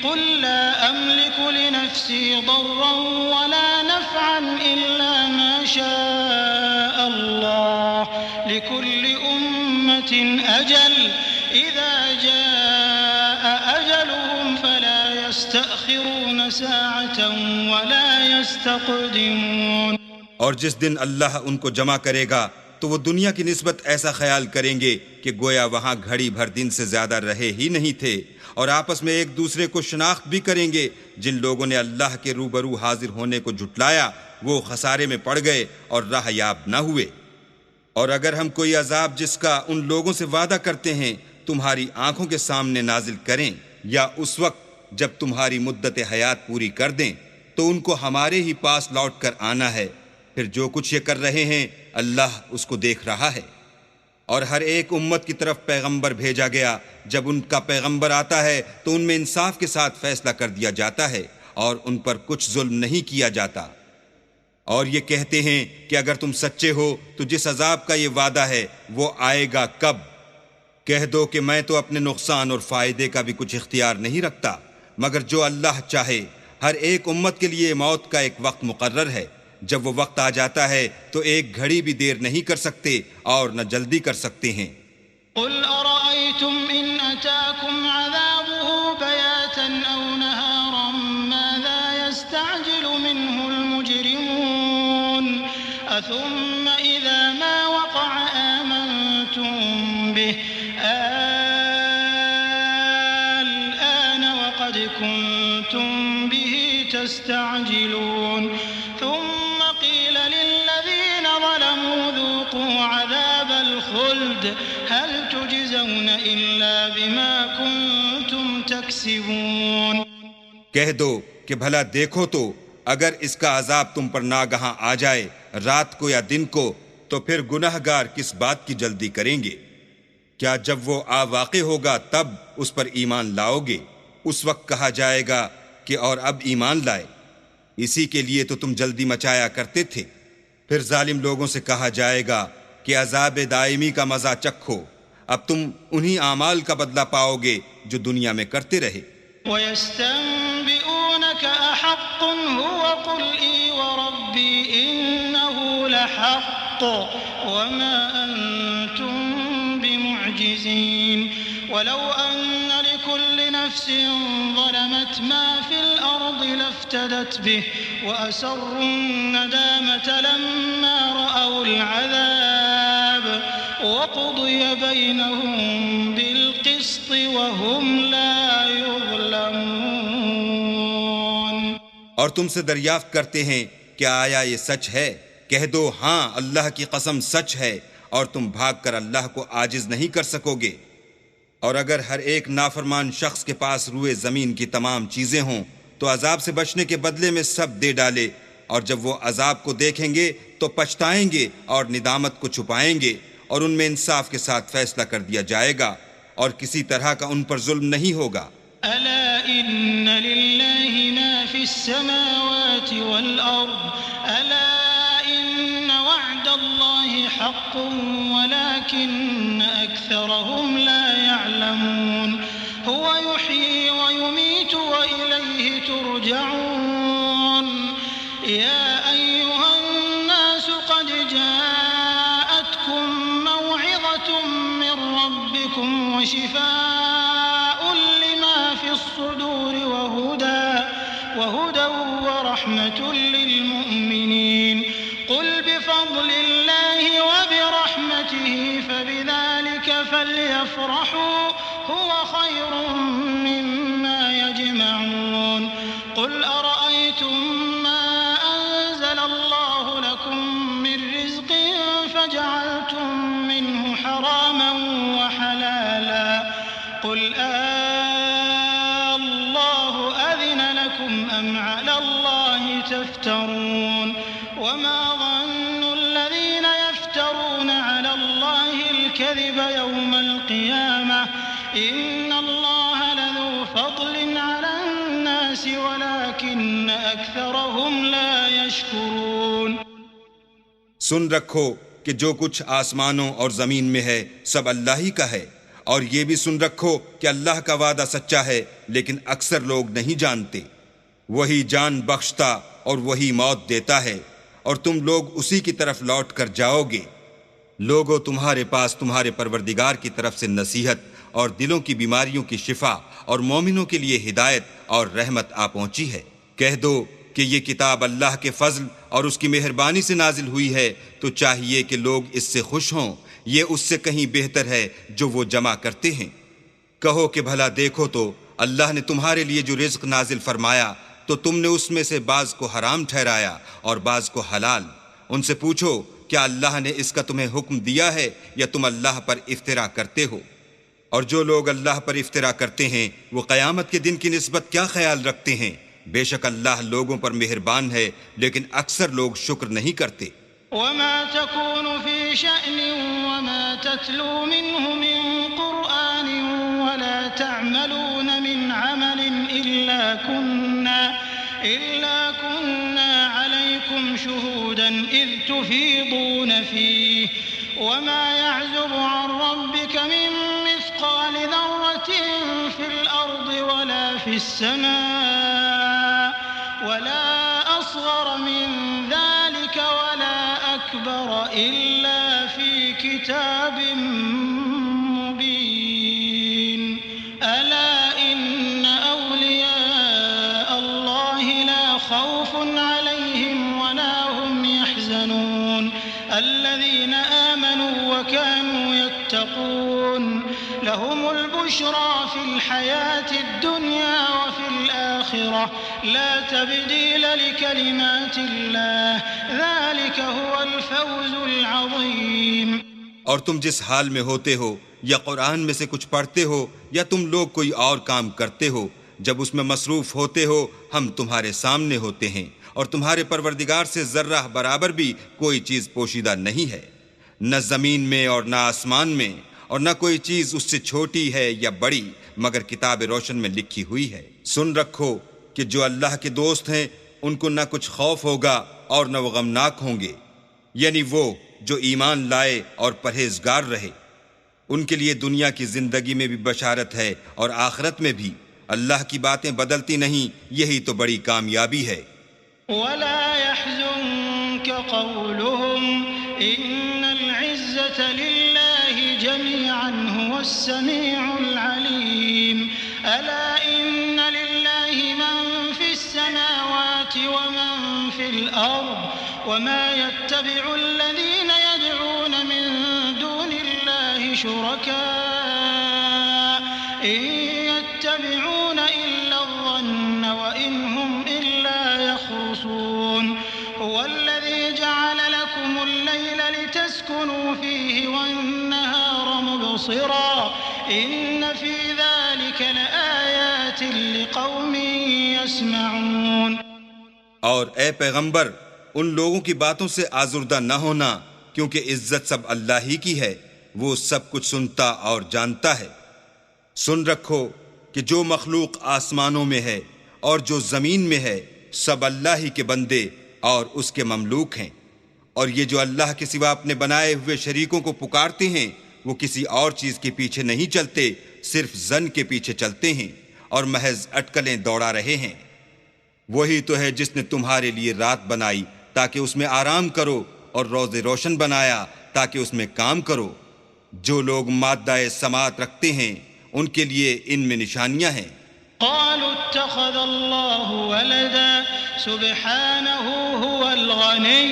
قُل لَّا أَمْلِكُ لِنَفْسِي ضَرًّا وَلَا نَفْعًا إِلَّا مَا شَاءَ اللَّهُ. لِكُلِّ أُمَّةٍ أَجَلٌ إِذَا جَاءَ أَجَلُهُمْ فَلَا يَسْتَأْخِرُونَ سَاعَةً وَلَا يَسْتَقْدِمُونَ. اور جس دن اللہ ان کو جمع کرے گا تو وہ دنیا کی نسبت ایسا خیال کریں گے کہ گویا وہاں گھڑی بھر دن سے زیادہ رہے ہی نہیں تھے. اور آپس میں ایک دوسرے کو شناخت بھی کریں گے. جن لوگوں نے اللہ کے روبرو حاضر ہونے کو جھٹلایا وہ خسارے میں پڑ گئے اور راہ یاب نہ ہوئے. اور اگر ہم کوئی عذاب جس کا ان لوگوں سے وعدہ کرتے ہیں تمہاری آنکھوں کے سامنے نازل کریں یا اس وقت جب تمہاری مدت حیات پوری کر دیں تو ان کو ہمارے ہی پاس لوٹ کر آنا ہے پھر جو کچھ یہ کر رہے ہیں اللہ اس کو دیکھ رہا ہے۔ اور ہر ایک امت کی طرف پیغمبر بھیجا گیا، جب ان کا پیغمبر آتا ہے تو ان میں انصاف کے ساتھ فیصلہ کر دیا جاتا ہے اور ان پر کچھ ظلم نہیں کیا جاتا۔ اور یہ کہتے ہیں کہ اگر تم سچے ہو تو جس عذاب کا یہ وعدہ ہے وہ آئے گا کب؟ کہہ دو کہ میں تو اپنے نقصان اور فائدے کا بھی کچھ اختیار نہیں رکھتا، مگر جو اللہ چاہے۔ ہر ایک امت کے لیے موت کا ایک وقت مقرر ہے، جب وہ وقت آ جاتا ہے تو ایک گھڑی بھی دیر نہیں کر سکتے اور نہ جلدی کر سکتے ہیں۔ قل أرأيتم إن أتاكم عذابه بياتا أو نهارا ماذا يستعجل منه المجرمون أثم إذا ما وقع آمنتم به الآن وقد كنتم به تستعجلون ثم قيل للذين ظلموا ذوقوا عذاب الخلد هل تجزون إلا بما كنتم تكسبون۔ کہہ دو کہ بھلا دیکھو تو اگر اس کا عذاب تم پر ناگہاں آ جائے رات کو یا دن کو تو پھر گناہگار کس بات کی جلدی کریں گے؟ کیا جب وہ آ واقع ہوگا تب اس پر ایمان لاؤ گے؟ اس وقت کہا جائے گا کہ اور اب ایمان لائے، اسی کے لیے تو تم جلدی مچایا کرتے تھے۔ پھر ظالم لوگوں سے کہا جائے گا کہ عذاب دائمی کا مزہ چکھو، اب تم انہی اعمال کا بدلہ پاؤ گے جو دنیا میں کرتے رہے۔ وَيَسْتَنبِئُونَكَ أَحَقٌّ هُوَ قُلْ إِي وَرَبِّي إِنَّهُ لَحَقٌّ وَمَا أَنْتُمْ بِمُعْجِزِينَ وَلَوْ أَنَّ لِكُلِّ نَفْسٍ ظَلَمَتْ مَا فِي الْأَرْضِ لَافْتَدَتْ بِهِ وَأَسَرُّوا النَّدَامَةَ لَمَّا رَأَوُا الْعَذَابَ وَقُضِيَ بَيْنَهُم بِالْقِسْطِ وَهُمْ لَا يُظْلَمُونَ۔ اور تم سے دریافت کرتے ہیں کہ آیا یہ سچ ہے؟ کہہ دو ہاں، اللہ کی قسم سچ ہے، اور تم بھاگ کر اللہ کو عاجز نہیں کر سکو گے۔ اور اگر ہر ایک نافرمان شخص کے پاس روئے زمین کی تمام چیزیں ہوں تو عذاب سے بچنے کے بدلے میں سب دے ڈالے، اور جب وہ عذاب کو دیکھیں گے تو پچھتائیں گے اور ندامت کو چھپائیں گے، اور ان میں انصاف کے ساتھ فیصلہ کر دیا جائے گا، اور کسی طرح کا ان پر ظلم نہیں ہوگا۔ ألا إن لله ما في السماوات والأرض ألا إن وعد الله حق ولكن أكثرهم لا يعلمون هو يحيي ويميت وإليه ترجعون يا أيها الناس قد جاءتكم موعظة من ربكم وشفاء لما في الصدور وهدى ورحمة للمؤمنين قل بفضل الله وبرحمته فبذلك فليفرحوا هو خير مما يجمعون قل أرأيتم ما أنزل الله لكم من رزق فجعلتم منه حراما وحلالا قل الله أذن لكم أم على الله تفترون وما ظن الذين يفترون على الله الكذب يوم القيامة إن الله لذو فضل على الناس ولكن أكثرهم لا يشكرون۔ سن رکھو کہ جو کچھ آسمانوں اور زمین میں ہے سب اللہ ہی کا ہے، اور یہ بھی سن رکھو کہ اللہ کا وعدہ سچا ہے لیکن اکثر لوگ نہیں جانتے۔ وہی جان بخشتا اور وہی موت دیتا ہے، اور تم لوگ اسی کی طرف لوٹ کر جاؤ گے۔ لوگو تمہارے پاس تمہارے پروردگار کی طرف سے نصیحت اور دلوں کی بیماریوں کی شفا اور مومنوں کے لیے ہدایت اور رحمت آ پہنچی ہے۔ کہہ دو کہ یہ کتاب اللہ کے فضل اور اس کی مہربانی سے نازل ہوئی ہے تو چاہیے کہ لوگ اس سے خوش ہوں، یہ اس سے کہیں بہتر ہے جو وہ جمع کرتے ہیں۔ کہو کہ بھلا دیکھو تو اللہ نے تمہارے لیے جو رزق نازل فرمایا تو تم نے اس میں سے بعض کو حرام ٹھہرایا اور بعض کو حلال۔ ان سے پوچھو کیا اللہ نے اس کا تمہیں حکم دیا ہے یا تم اللہ پر افترا کرتے ہو؟ اور جو لوگ اللہ پر افترا کرتے ہیں وہ قیامت کے دن کی نسبت کیا خیال رکھتے ہیں؟ بے شک اللہ لوگوں پر مہربان ہے لیکن اکثر لوگ شکر نہیں کرتے۔ وما تكون في شأن وما تتلو منه من قرآن ولا تعملون من عمل إلا كنا عليكم شهودا إذ تفيضون فيه وما يعزب عن ربك من مثقال ذرة في الأرض ولا في السماء ولا أصغر من ذلك ولا أكبر إلا في كتاب مبين ألا إن أولياء الله لا خوف عليهم ولا هم يحزنون الذين آمنوا وكانوا يتقون لهم البشرى في الحياة الدنيا وفي الآخرة لا تبديل لكلمات الله ذلك هو الفوز العظيم۔ اور تم جس حال میں ہوتے ہو یا قرآن میں سے کچھ پڑھتے ہو یا تم لوگ کوئی اور کام کرتے ہو، جب اس میں مصروف ہوتے ہو ہم تمہارے سامنے ہوتے ہیں اور تمہارے پروردگار سے ذرہ برابر بھی کوئی چیز پوشیدہ نہیں ہے، نہ زمین میں اور نہ آسمان میں، اور نہ کوئی چیز اس سے چھوٹی ہے یا بڑی مگر کتاب روشن میں لکھی ہوئی ہے۔ سن رکھو کہ جو اللہ کے دوست ہیں ان کو نہ کچھ خوف ہوگا اور نہ وہ غمناک ہوں گے، یعنی وہ جو ایمان لائے اور پرہیزگار رہے، ان کے لیے دنیا کی زندگی میں بھی بشارت ہے اور آخرت میں بھی۔ اللہ کی باتیں بدلتی نہیں، یہی تو بڑی کامیابی ہے۔ ولا يحزنك قولهم إن العزة لله جميعا هو السميع العليم ألا إن لله من في السماوات ومن في الأرض وما يتبع الذين يدعون من دون الله شركاء إن يتبعون إلا الظن وإن هم إلا يخرصون هو الذي جعل لكم الليل لتسكنوا فيه والنهار مبصرا إن في ذلك لآيات لقوم يسمعون۔ اور اے پیغمبر ان لوگوں کی باتوں سے آزردہ نہ ہونا، کیونکہ عزت سب اللہ ہی کی ہے، وہ سب کچھ سنتا اور جانتا ہے۔ سن رکھو کہ جو مخلوق آسمانوں میں ہے اور جو زمین میں ہے سب اللہ ہی کے بندے اور اس کے مملوک ہیں، اور یہ جو اللہ کے سوا اپنے بنائے ہوئے شریکوں کو پکارتے ہیں وہ کسی اور چیز کے پیچھے نہیں چلتے، صرف ظن کے پیچھے چلتے ہیں اور محض اٹکلیں دوڑا رہے ہیں۔ وہی تو ہے جس نے تمہارے لیے رات بنائی تاکہ اس میں آرام کرو اور روز روشن بنایا تاکہ اس میں کام کرو۔ جو لوگ مادہ سماعت رکھتے ہیں ان کے لیے ان میں نشانیاں ہیں۔ قالوا اتخذ الله ولدا سبحانه هو الغني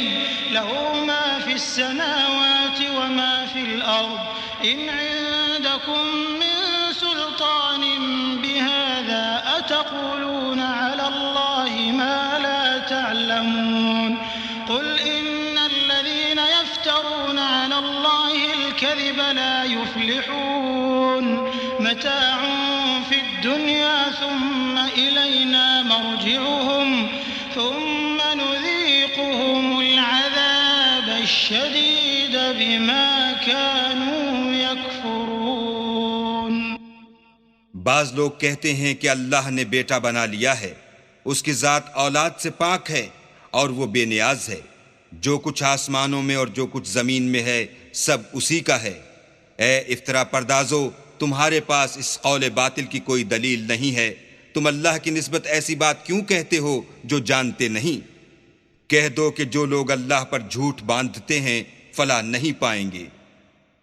له ما في السماوات وما في الأرض إن عندكم من سلطان بهذا أتقولون على الله ما لا تعلمون قل إن الذين يفترون على الله الكذب لا يفلحون متاع في الدنيا ثم إلينا مرجعهم ثم نذيقهم العذاب الشديد بما كانوا يكفرون۔ بعض لوگ کہتے ہیں کہ اللہ نے بیٹا بنا لیا ہے، اس کی ذات اولاد سے پاک ہے اور وہ بے نیاز ہے، جو کچھ آسمانوں میں اور جو کچھ زمین میں ہے سب اسی کا ہے۔ اے افطرا پردازو، تمہارے پاس اس قول باطل کی کوئی دلیل نہیں ہے، تم اللہ کی نسبت ایسی بات کیوں کہتے ہو جو جانتے نہیں؟ کہہ دو کہ جو لوگ اللہ پر جھوٹ باندھتے ہیں فلاح نہیں پائیں گے،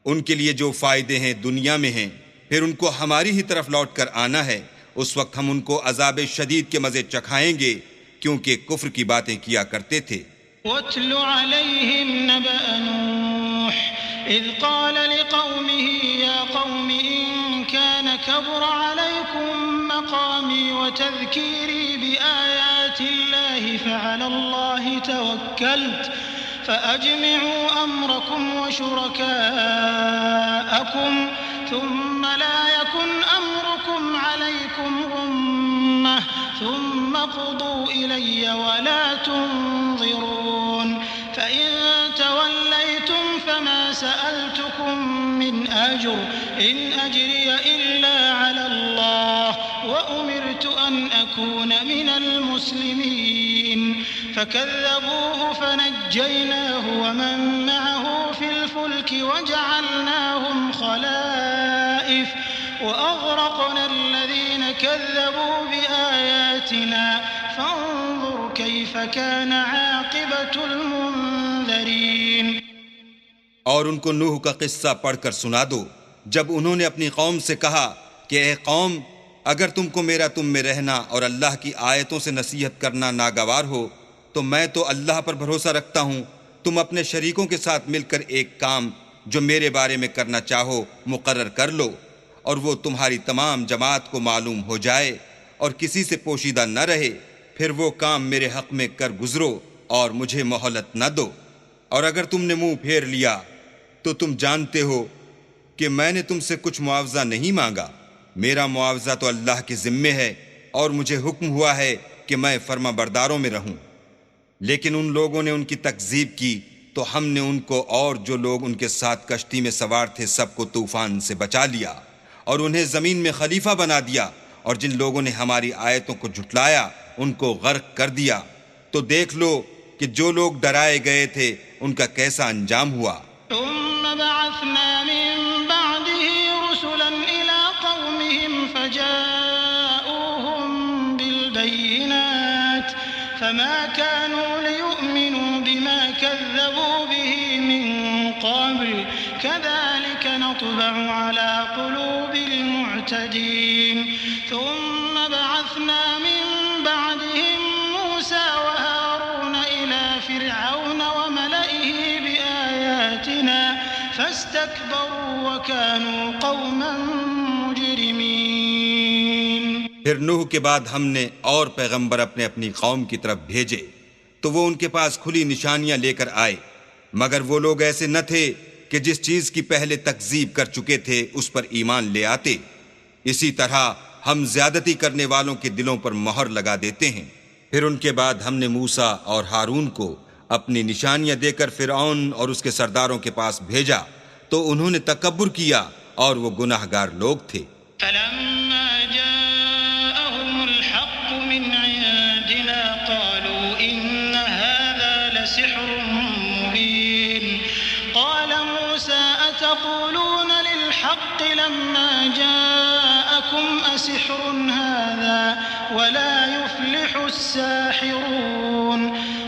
ان کے لیے جو فائدے ہیں دنیا میں ہیں، پھر ان کو ہماری ہی طرف لوٹ کر آنا ہے، اس وقت ہم ان کو عذاب شدید کے مزے چکھائیں گے کیونکہ کفر کی باتیں کیا کرتے تھے۔ واتل عليهم نبأ نوح إذ قال لقومه يا قوم إن كان كبر عليكم مقامي وتذكيري بآيات الله فعلى الله توكلت فأجمعوا أمركم وشركاءكم ثم لا يكن أمركم عليكم غمة ثم قضوا إلي ولا تنظرون فإن توليتم فما سألتكم من أجر إن أجري إلا على الله وأمرت أن أكون من المسلمين فكذبوه فنجيناه ومن معه في الفلك وجعلناهم خلائف وأغرقنا الذين كذبوا بآياتنا فانظر كيف كان عاقبة المنذرين. اور ان کو نوح کا قصہ پڑھ کر سنا دو جب انہوں نے اپنی قوم سے کہا کہ اے قوم، اگر تم کو میرا تم میں رہنا اور اللہ کی آیتوں سے نصیحت کرنا ناگوار ہو تو میں تو اللہ پر بھروسہ رکھتا ہوں، تم اپنے شریکوں کے ساتھ مل کر ایک کام جو میرے بارے میں کرنا چاہو مقرر کر لو، اور وہ تمہاری تمام جماعت کو معلوم ہو جائے اور کسی سے پوشیدہ نہ رہے، پھر وہ کام میرے حق میں کر گزرو اور مجھے مہلت نہ دو. اور اگر تم نے منہ پھیر لیا تو تم جانتے ہو کہ میں نے تم سے کچھ معاوضہ نہیں مانگا، میرا معاوضہ تو اللہ کے ذمے ہے، اور مجھے حکم ہوا ہے کہ میں فرما برداروں میں رہوں. لیکن ان لوگوں نے ان کی تکذیب کی تو ہم نے ان کو اور جو لوگ ان کے ساتھ کشتی میں سوار تھے سب کو طوفان سے بچا لیا اور انہیں زمین میں خلیفہ بنا دیا، اور جن لوگوں نے ہماری آیتوں کو جھٹلایا ان کو غرق کر دیا. تو دیکھ لو کہ جو لوگ ڈرائے گئے تھے ان کا کیسا انجام ہوا. ثم بعثنا من بعده رسلا إلى قومهم فجاءوهم بالبينات فما كانوا ليؤمنوا بما كذبوا به من قبل كذلك نطبع على قلوب المعتدين. ثم بعثنا من بعدهم موسى وهارون إلى فرعون وملئه بآياتنا فاستكبروا وكانوا قوما مجرمين. پھر نوح کے بعد ہم نے اور پیغمبر اپنے اپنی قوم کی طرف بھیجے تو وہ ان کے پاس کھلی نشانیاں لے کر آئے، مگر وہ لوگ ایسے نہ تھے کہ جس چیز کی پہلے تکذیب کر چکے تھے اس پر ایمان لے آتے. اسی طرح ہم زیادتی کرنے والوں کے دلوں پر مہر لگا دیتے ہیں. پھر ان کے بعد ہم نے موسیٰ اور ہارون کو اپنی نشانیاں دے کر فرعون اور اس کے سرداروں کے پاس بھیجا تو انہوں نے تکبر کیا اور وہ گناہ گار لوگ تھے. فلما جاءهم الحق من عندنا قالوا إن هذا لسحر مبين. قال موسى أتقولون للحق لما جاءكم أسحر هذا ولا يفلح الساحرون.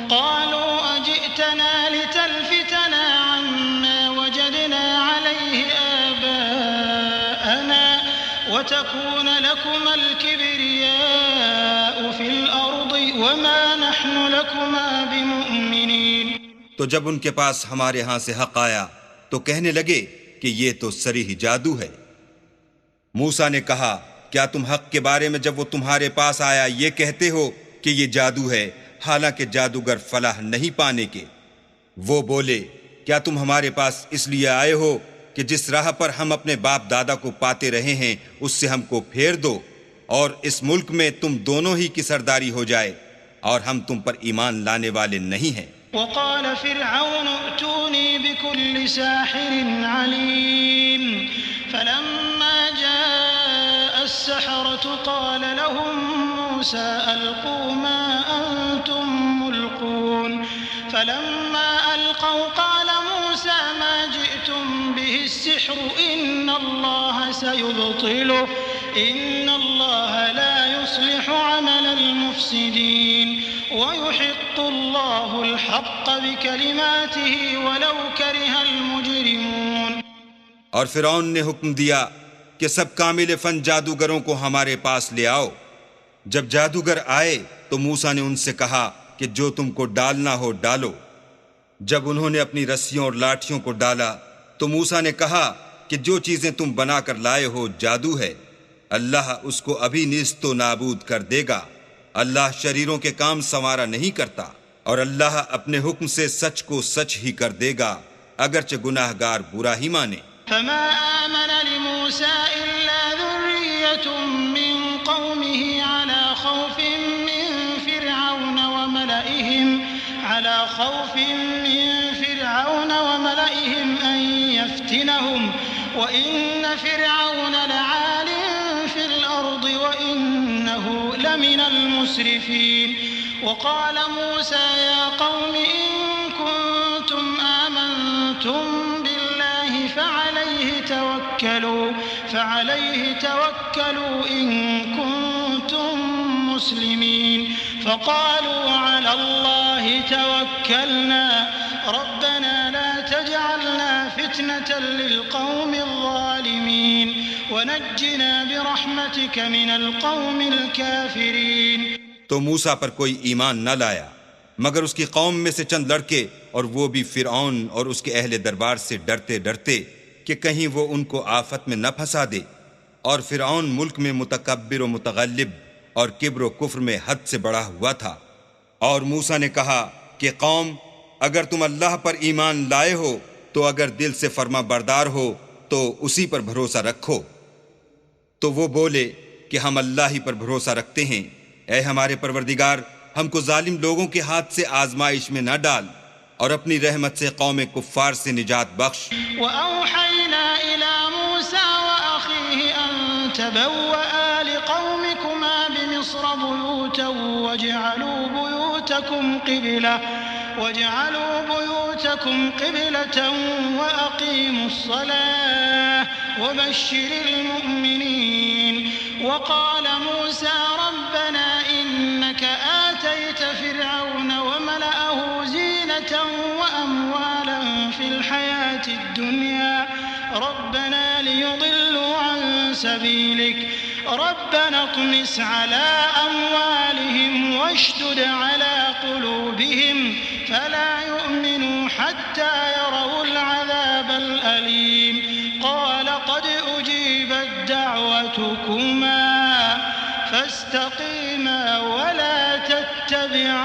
قالوا أجئتنا لتلفتنا عما وجدنا عليه آباءنا وتكون لكما الكبرياء في الأرض وما نحن لكما بمؤمنين. تو جب ان کے پاس ہمارے ہاں سے حق آیا تو کہنے لگے کہ یہ تو صریح جادو ہے. موسیٰ نے کہا کیا تم حق کے بارے میں جب وہ تمہارے پاس آیا یہ کہتے ہو کہ یہ جادو ہے، حالانکہ جادوگر فلاح نہیں پانے کے؟ وہ بولے کیا تم ہمارے پاس اس لیے آئے ہو کہ جس راہ پر ہم اپنے باپ دادا کو پاتے رہے ہیں اس سے ہم کو پھیر دو اور اس ملک میں تم دونوں ہی کی سرداری ہو جائے، اور ہم تم پر ایمان لانے والے نہیں ہیں. وقال فرعون ائتوني بكل ساحر عليم. فلما جاء السحرة قال لهم موسى ألقوا ما أنتم ملقون. فلما ألقوا قال موسى ما جئتم به السحر إن الله سيبطله إن الله لا يصلح عمل المفسدين ويحق الله الحق بكلماته ولو كره المجرمون. اور فرعون نے حکم دیا کہ سب کامل فن جادوگروں کو ہمارے پاس لے آؤ. جب جادوگر آئے تو موسیٰ نے ان سے کہا کہ جو تم کو ڈالنا ہو ڈالو. جب انہوں نے اپنی رسیوں اور لاٹھیوں کو ڈالا تو موسیٰ نے کہا کہ جو چیزیں تم بنا کر لائے ہو جادو ہے، اللہ اس کو ابھی نیست و نابود کر دے گا. اللہ شریروں کے کام سنوارا نہیں کرتا، اور اللہ اپنے حکم سے سچ کو سچ ہی کر دے گا اگرچہ گناہ گار برا ہی مانے. فما آمن لموسى إلا ذرية ذرية من قومه على خوف من فرعون وملئهم أن يفتنهم وإن فرعون لعال في الأرض وإنه لمن المسرفين وقال موسى يا قوم إن كنتم آمنتم بالله فعليه توكلوا إن كنتم مسلمين فقالوا على الله توكلنا ربنا لا تجعلنا فتنة للقوم الظالمين ونجنا برحمتك من القوم الكافرين. تو موسیٰ پر کوئی ایمان نہ لایا مگر اس کی قوم میں سے چند لڑکے، اور وہ بھی فرعون اور اس کے اہل دربار سے ڈرتے ڈرتے کہ کہیں وہ ان کو آفت میں نہ پھنسا دے. اور فرعون ملک میں متکبر و متغلب اور کبر و کفر میں حد سے بڑا ہوا تھا. اور موسیٰ نے کہا کہ قوم، اگر تم اللہ پر ایمان لائے ہو تو اگر دل سے فرما بردار ہو تو اسی پر بھروسہ رکھو. تو وہ بولے کہ ہم اللہ ہی پر بھروسہ رکھتے ہیں. اے ہمارے پروردگار، ہم کو ظالم لوگوں کے ہاتھ سے آزمائش میں نہ ڈال اور اپنی رحمت سے قوم کفار سے نجات بخش. وَأَوْحَيْنَا إِلَى مُوسَى وَأَخِيهِ أَن تَبَوَّآ لِقَوْمِكُمَا بِمِصْرَ بُيُوتًا وَاجْعَلُوا بُيُوتَكُمْ قِبْلَةً وَأَقِيمُوا الصَّلَاةَ وَبَشِّرِ الْمُؤْمِنِينَ. وقال موسى ربنا إنك آتيت فرعون وملأه زينة وأموالا في الحياة الدنيا ربنا ليضلوا عن سبيلك ربنا اطمس على أموالهم واشدد على قلوبهم فلا يؤمنوا حتى يروا العذاب الأليم. قال قد أجيبت دعوتكما فاستقيما ولا تتبعان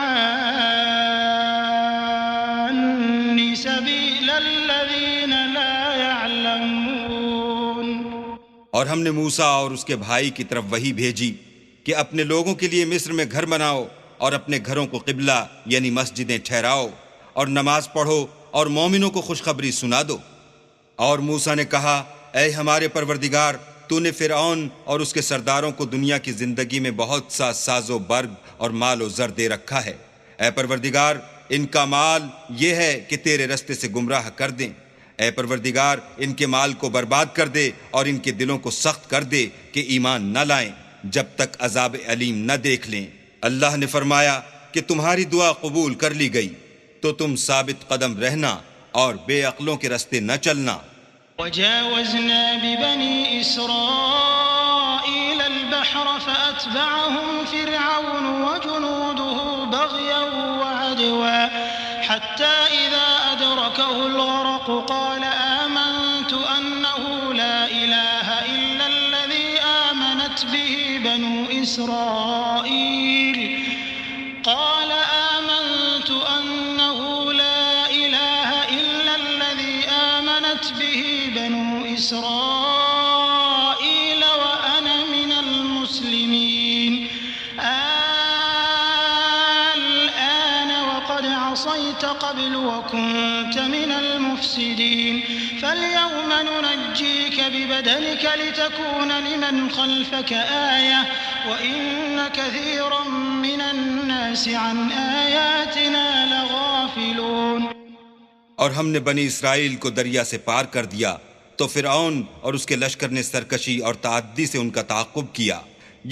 سبيل الذين لا يعلمون. اور ہم نے موسیٰ اور اس کے بھائی کی طرف وحی بھیجی کہ اپنے لوگوں کے لیے مصر میں گھر بناؤ اور اپنے گھروں کو قبلہ یعنی مسجدیں ٹھہراؤ اور نماز پڑھو اور مومنوں کو خوشخبری سنا دو. اور موسیٰ نے کہا اے ہمارے پروردگار، تو نے فرعون اور اس کے سرداروں کو دنیا کی زندگی میں بہت سا ساز و برگ اور مال و زر دے رکھا ہے. اے پروردگار، ان کا مال یہ ہے کہ تیرے رستے سے گمراہ کر دیں. اے پروردگار، ان کے مال کو برباد کر دے اور ان کے دلوں کو سخت کر دے کہ ایمان نہ لائیں جب تک عذاب علیم نہ دیکھ لیں. اللہ نے فرمایا کہ تمہاری دعا قبول کر لی گئی، تو تم ثابت قدم رہنا اور بے عقلوں کے رستے نہ چلنا. وجاوزنا ببني إسرائيل البحر فأتبعهم فرعون وجنوده بغيا وعدوا حتى إذا أدركه الغرق قال آمنت أنه لا إله إلا الذي آمنت به بنو إسرائيل إسرائيل وأنا من المسلمين. الآن وقد عصيت قبل وكنت من المفسدين فاليوم ننجيك ببدنك لتكون لمن خلفك آية وإن كثيرا من الناس عن آياتنا لغافلون. اور ہم نے بنی اسرائیل کو دریا سے پار کر دیا تو فرعون اور اس کے لشکر نے سرکشی اور تعدی سے ان کا تعاقب کیا،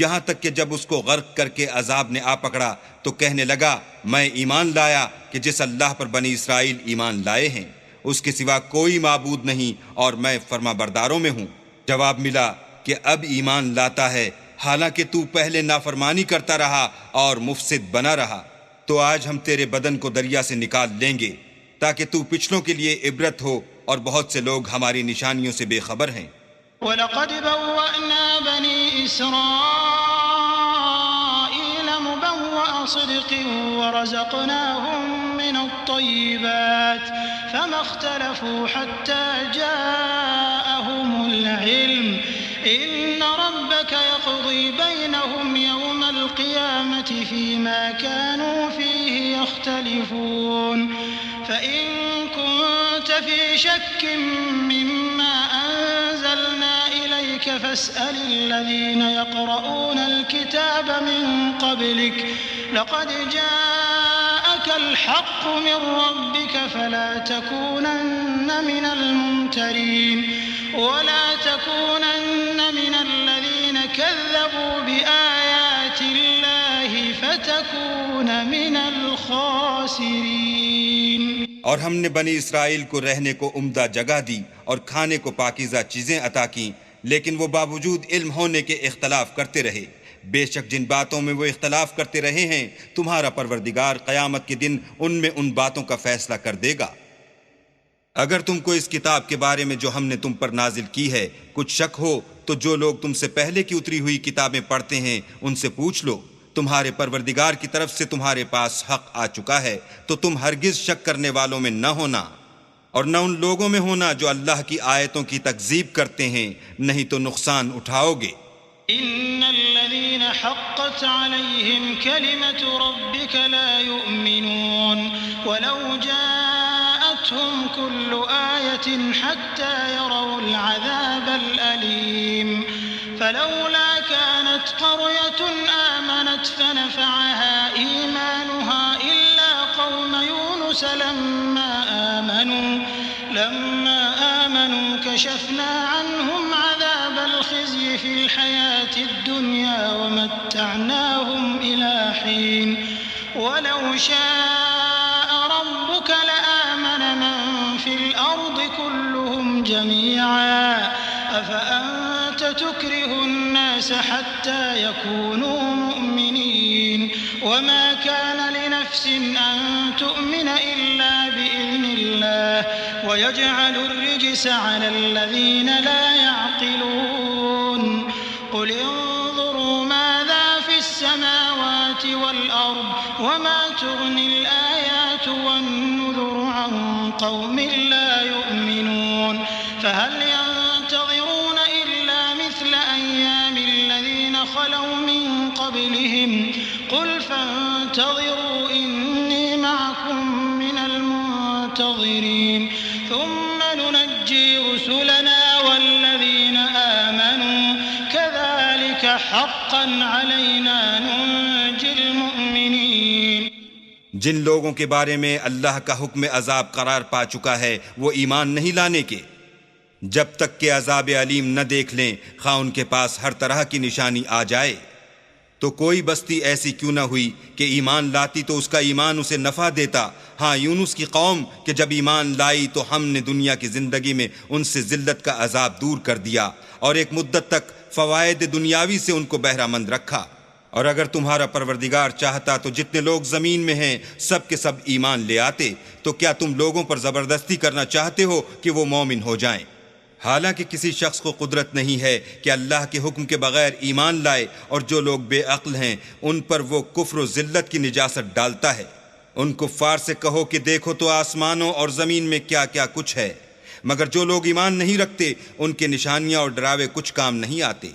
یہاں تک کہ جب اس کو غرق کر کے عذاب نے آ پکڑا تو کہنے لگا میں ایمان لایا کہ جس اللہ پر بنی اسرائیل ایمان لائے ہیں اس کے سوا کوئی معبود نہیں اور میں فرما برداروں میں ہوں. جواب ملا کہ اب ایمان لاتا ہے حالانکہ تو پہلے نافرمانی کرتا رہا اور مفسد بنا رہا. تو آج ہم تیرے بدن کو دریا سے نکال لیں گے تاکہ تو پچھلوں کے لیے عبرت ہو، اور بہت سے لوگ ہماری نشانیوں سے بے خبر ہیں. وَلَقَدْ بَوَّأْنَا بَنِي إِسْرَائِيلَ مُبَوَّأَ صِدْقٍ وَرَزَقْنَاهُمْ مِنَ الطَّيِّبَاتِ فَمَا اخْتَلَفُوا حَتَّى جَاءَهُمُ الْعِلْمُ إِنَّ رَبَّكَ يقضي بينهم يوم القيامة فيما كانوا فيه يختلفون فإن كنت في شك مما أنزلنا إليك فاسأل الذين يقرؤون الكتاب من قبلك لقد جاءك الحق من ربك فلا تكونن من الممترين ولا تكونن من الذين كذبوا بآيات الله فتكون من الخاسرين۔ اور ہم نے بنی اسرائیل کو رہنے کو عمدہ جگہ دی اور کھانے کو پاکیزہ چیزیں عطا کیں، لیکن وہ باوجود علم ہونے کے اختلاف کرتے رہے۔ بے شک جن باتوں میں وہ اختلاف کرتے رہے ہیں تمہارا پروردگار قیامت کے دن ان میں ان باتوں کا فیصلہ کر دے گا۔ اگر تم کو اس کتاب کے بارے میں جو ہم نے تم پر نازل کی ہے کچھ شک ہو تو جو لوگ تم سے پہلے کی اتری ہوئی کتابیں پڑھتے ہیں ان سے پوچھ لو، تمہارے پروردگار کی طرف سے تمہارے پاس حق آ چکا ہے تو تم ہرگز شک کرنے والوں میں نہ ہونا اور نہ ان لوگوں میں ہونا جو اللہ کی آیتوں کی تکذیب کرتے ہیں، نہیں تو نقصان اٹھاؤ گے۔ إن الذين حقت عليهم كلمة ربك لا يؤمنون ولو جاءتهم كل آية حتى يروا العذاب الأليم فلولا كانت قرية آمنت فنفعها إيمانها إلا قوم يونس لما آمنوا كشفنا عنهم عذاب الخزي في الحياة الدنيا ومتعناهم إلى حين ولو شاء ربك لآمن من في الأرض كلهم جميعا أفأنت تكره الناس حتى يكونوا مؤمنين وما كان لنفس أن تؤمن إلا بإذن الله ويجعل الرجس على الذين لا يعقلون قل انظروا ماذا في السماوات والأرض وما تغني الآيات والنذر عن قوم لا يؤمنون فهل ينتظرون إلا مثل أيام الذين خلوا من قبلهم قل فانتظروا إني معكم من المنتظرين ثم ننجي رسلنا والذين آمنوا كذلك حقا علينا ننجي المؤمنين۔ جن لوگوں کے بارے میں اللہ کا حکم عذاب قرار پا چکا ہے وہ ایمان نہیں لانے کے جب تک کہ عذاب علیم نہ دیکھ لیں، خواہ ان کے پاس ہر طرح کی نشانی آ جائے۔ تو کوئی بستی ایسی کیوں نہ ہوئی کہ ایمان لاتی تو اس کا ایمان اسے نفع دیتا۔ ہاں یونس کی قوم کہ جب ایمان لائی تو ہم نے دنیا کی زندگی میں ان سے ذلت کا عذاب دور کر دیا اور ایک مدت تک فوائد دنیاوی سے ان کو بہرہ مند رکھا۔ اور اگر تمہارا پروردگار چاہتا تو جتنے لوگ زمین میں ہیں سب کے سب ایمان لے آتے، تو کیا تم لوگوں پر زبردستی کرنا چاہتے ہو کہ وہ مومن ہو جائیں؟ حالانکہ کسی شخص کو قدرت نہیں ہے کہ اللہ کے حکم کے بغیر ایمان لائے، اور جو لوگ بے عقل ہیں ان پر وہ کفر و ذلت کی نجاست ڈالتا ہے۔ ان کفار سے کہو کہ دیکھو تو آسمانوں اور زمین میں کیا کیا کچھ ہے، مگر جو لوگ ایمان نہیں رکھتے ان کے نشانیاں اور ڈراوے کچھ کام نہیں آتے۔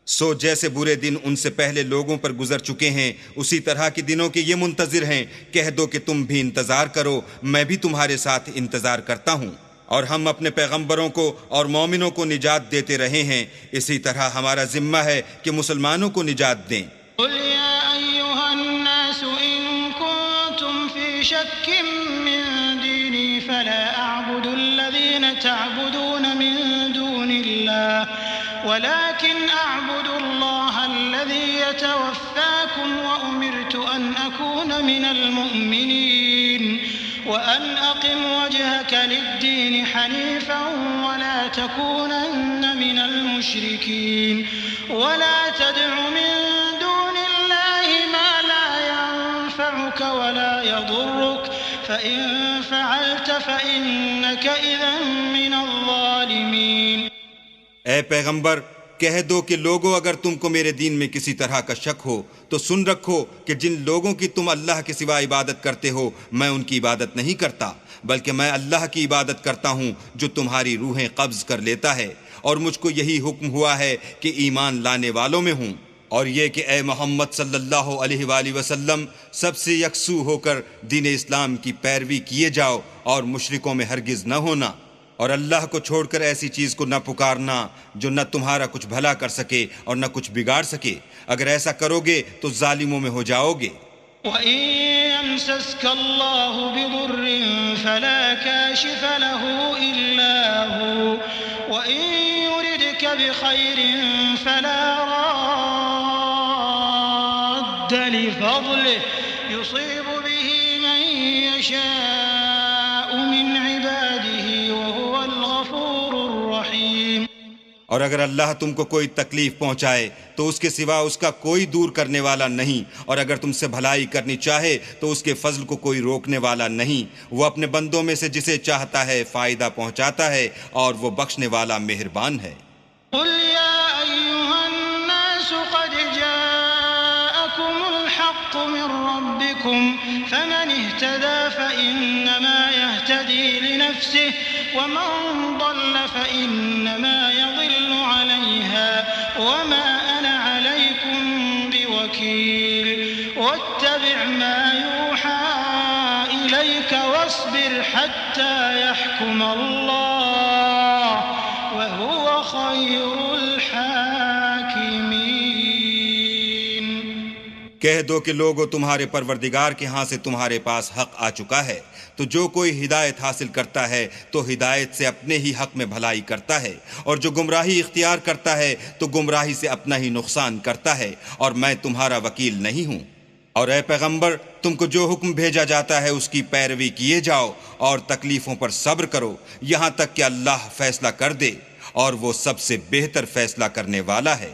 سو جیسے برے دن ان سے پہلے لوگوں پر گزر چکے ہیں اسی طرح کے دنوں کے یہ منتظر ہیں۔ کہہ دو کہ تم بھی انتظار کرو، میں بھی تمہارے ساتھ انتظار کرتا ہوں، اور ہم اپنے پیغمبروں کو اور مومنوں کو نجات دیتے رہے ہیں، اسی طرح ہمارا ذمہ ہے کہ مسلمانوں کو نجات دیں۔ قل يا أيها الناس إن كنتم في شك من ديني فلا أعبد الذين تعبدون من دون الله ولكن أعبد الله الذي يتوفاكم وأمرت أن أكون من المؤمنين وأن أقم وجهك للدين حنيفا ولا تكونن من المشركين ولا تدع من دون الله ما لا ينفعك ولا يضرك فإن فعلت فإنك إذا من الظالمين۔ اے پیغمبر کہہ دو کہ لوگو اگر تم کو میرے دین میں کسی طرح کا شک ہو تو سن رکھو کہ جن لوگوں کی تم اللہ کے سوا عبادت کرتے ہو میں ان کی عبادت نہیں کرتا، بلکہ میں اللہ کی عبادت کرتا ہوں جو تمہاری روحیں قبض کر لیتا ہے، اور مجھ کو یہی حکم ہوا ہے کہ ایمان لانے والوں میں ہوں، اور یہ کہ اے محمد صلی اللہ علیہ وآلہ وسلم سب سے یکسو ہو کر دین اسلام کی پیروی کیے جاؤ اور مشرکوں میں ہرگز نہ ہونا، اور اللہ کو چھوڑ کر ایسی چیز کو نہ پکارنا جو نہ تمہارا کچھ بھلا کر سکے اور نہ کچھ بگاڑ سکے، اگر ایسا کرو گے تو ظالموں میں ہو جاؤ گے۔ وَإِن يَمْسَسْكَ اللَّهُ بِضُرٍّ فَلَا كَاشِفَ لَهُ إِلَّا هُوَ وَإِن يُرِدْكَ بِخَيْرٍ فَلَا رَادَّ لِفَضْلِهِ يُصِيبُ بِهِ مَن يَشَاءُ مِنْ عِبَادِهِ وَهُوَ الْغَفُورُ الرَّحِيمُ۔ اور اگر اللہ تم کو کوئی تکلیف پہنچائے تو اس کے سوا اس کا کوئی دور کرنے والا نہیں، اور اگر تم سے بھلائی کرنی چاہے تو اس کے فضل کو کوئی روکنے والا نہیں، وہ اپنے بندوں میں سے جسے چاہتا ہے فائدہ پہنچاتا ہے اور وہ بخشنے والا مہربان ہے۔ قل يا أيها الناس قد جاءكم الحق من ربكم فمن اهتدى فإنما يهتدي لنفسه ومن ضل فإنما يضل عليها وما أنا عليكم بوكيل واتبع ما يوحى إليك واصبر حتى يحكم الله وهو خير الحاكمين۔ کہہ دو کہ لوگو تمہارے پروردگار کے ہاں سے تمہارے پاس حق آ چکا ہے، تو جو کوئی ہدایت حاصل کرتا ہے تو ہدایت سے اپنے ہی حق میں بھلائی کرتا ہے، اور جو گمراہی اختیار کرتا ہے تو گمراہی سے اپنا ہی نقصان کرتا ہے، اور میں تمہارا وکیل نہیں ہوں۔ اور اے پیغمبر تم کو جو حکم بھیجا جاتا ہے اس کی پیروی کیے جاؤ اور تکلیفوں پر صبر کرو یہاں تک کہ اللہ فیصلہ کر دے، اور وہ سب سے بہتر فیصلہ کرنے والا ہے۔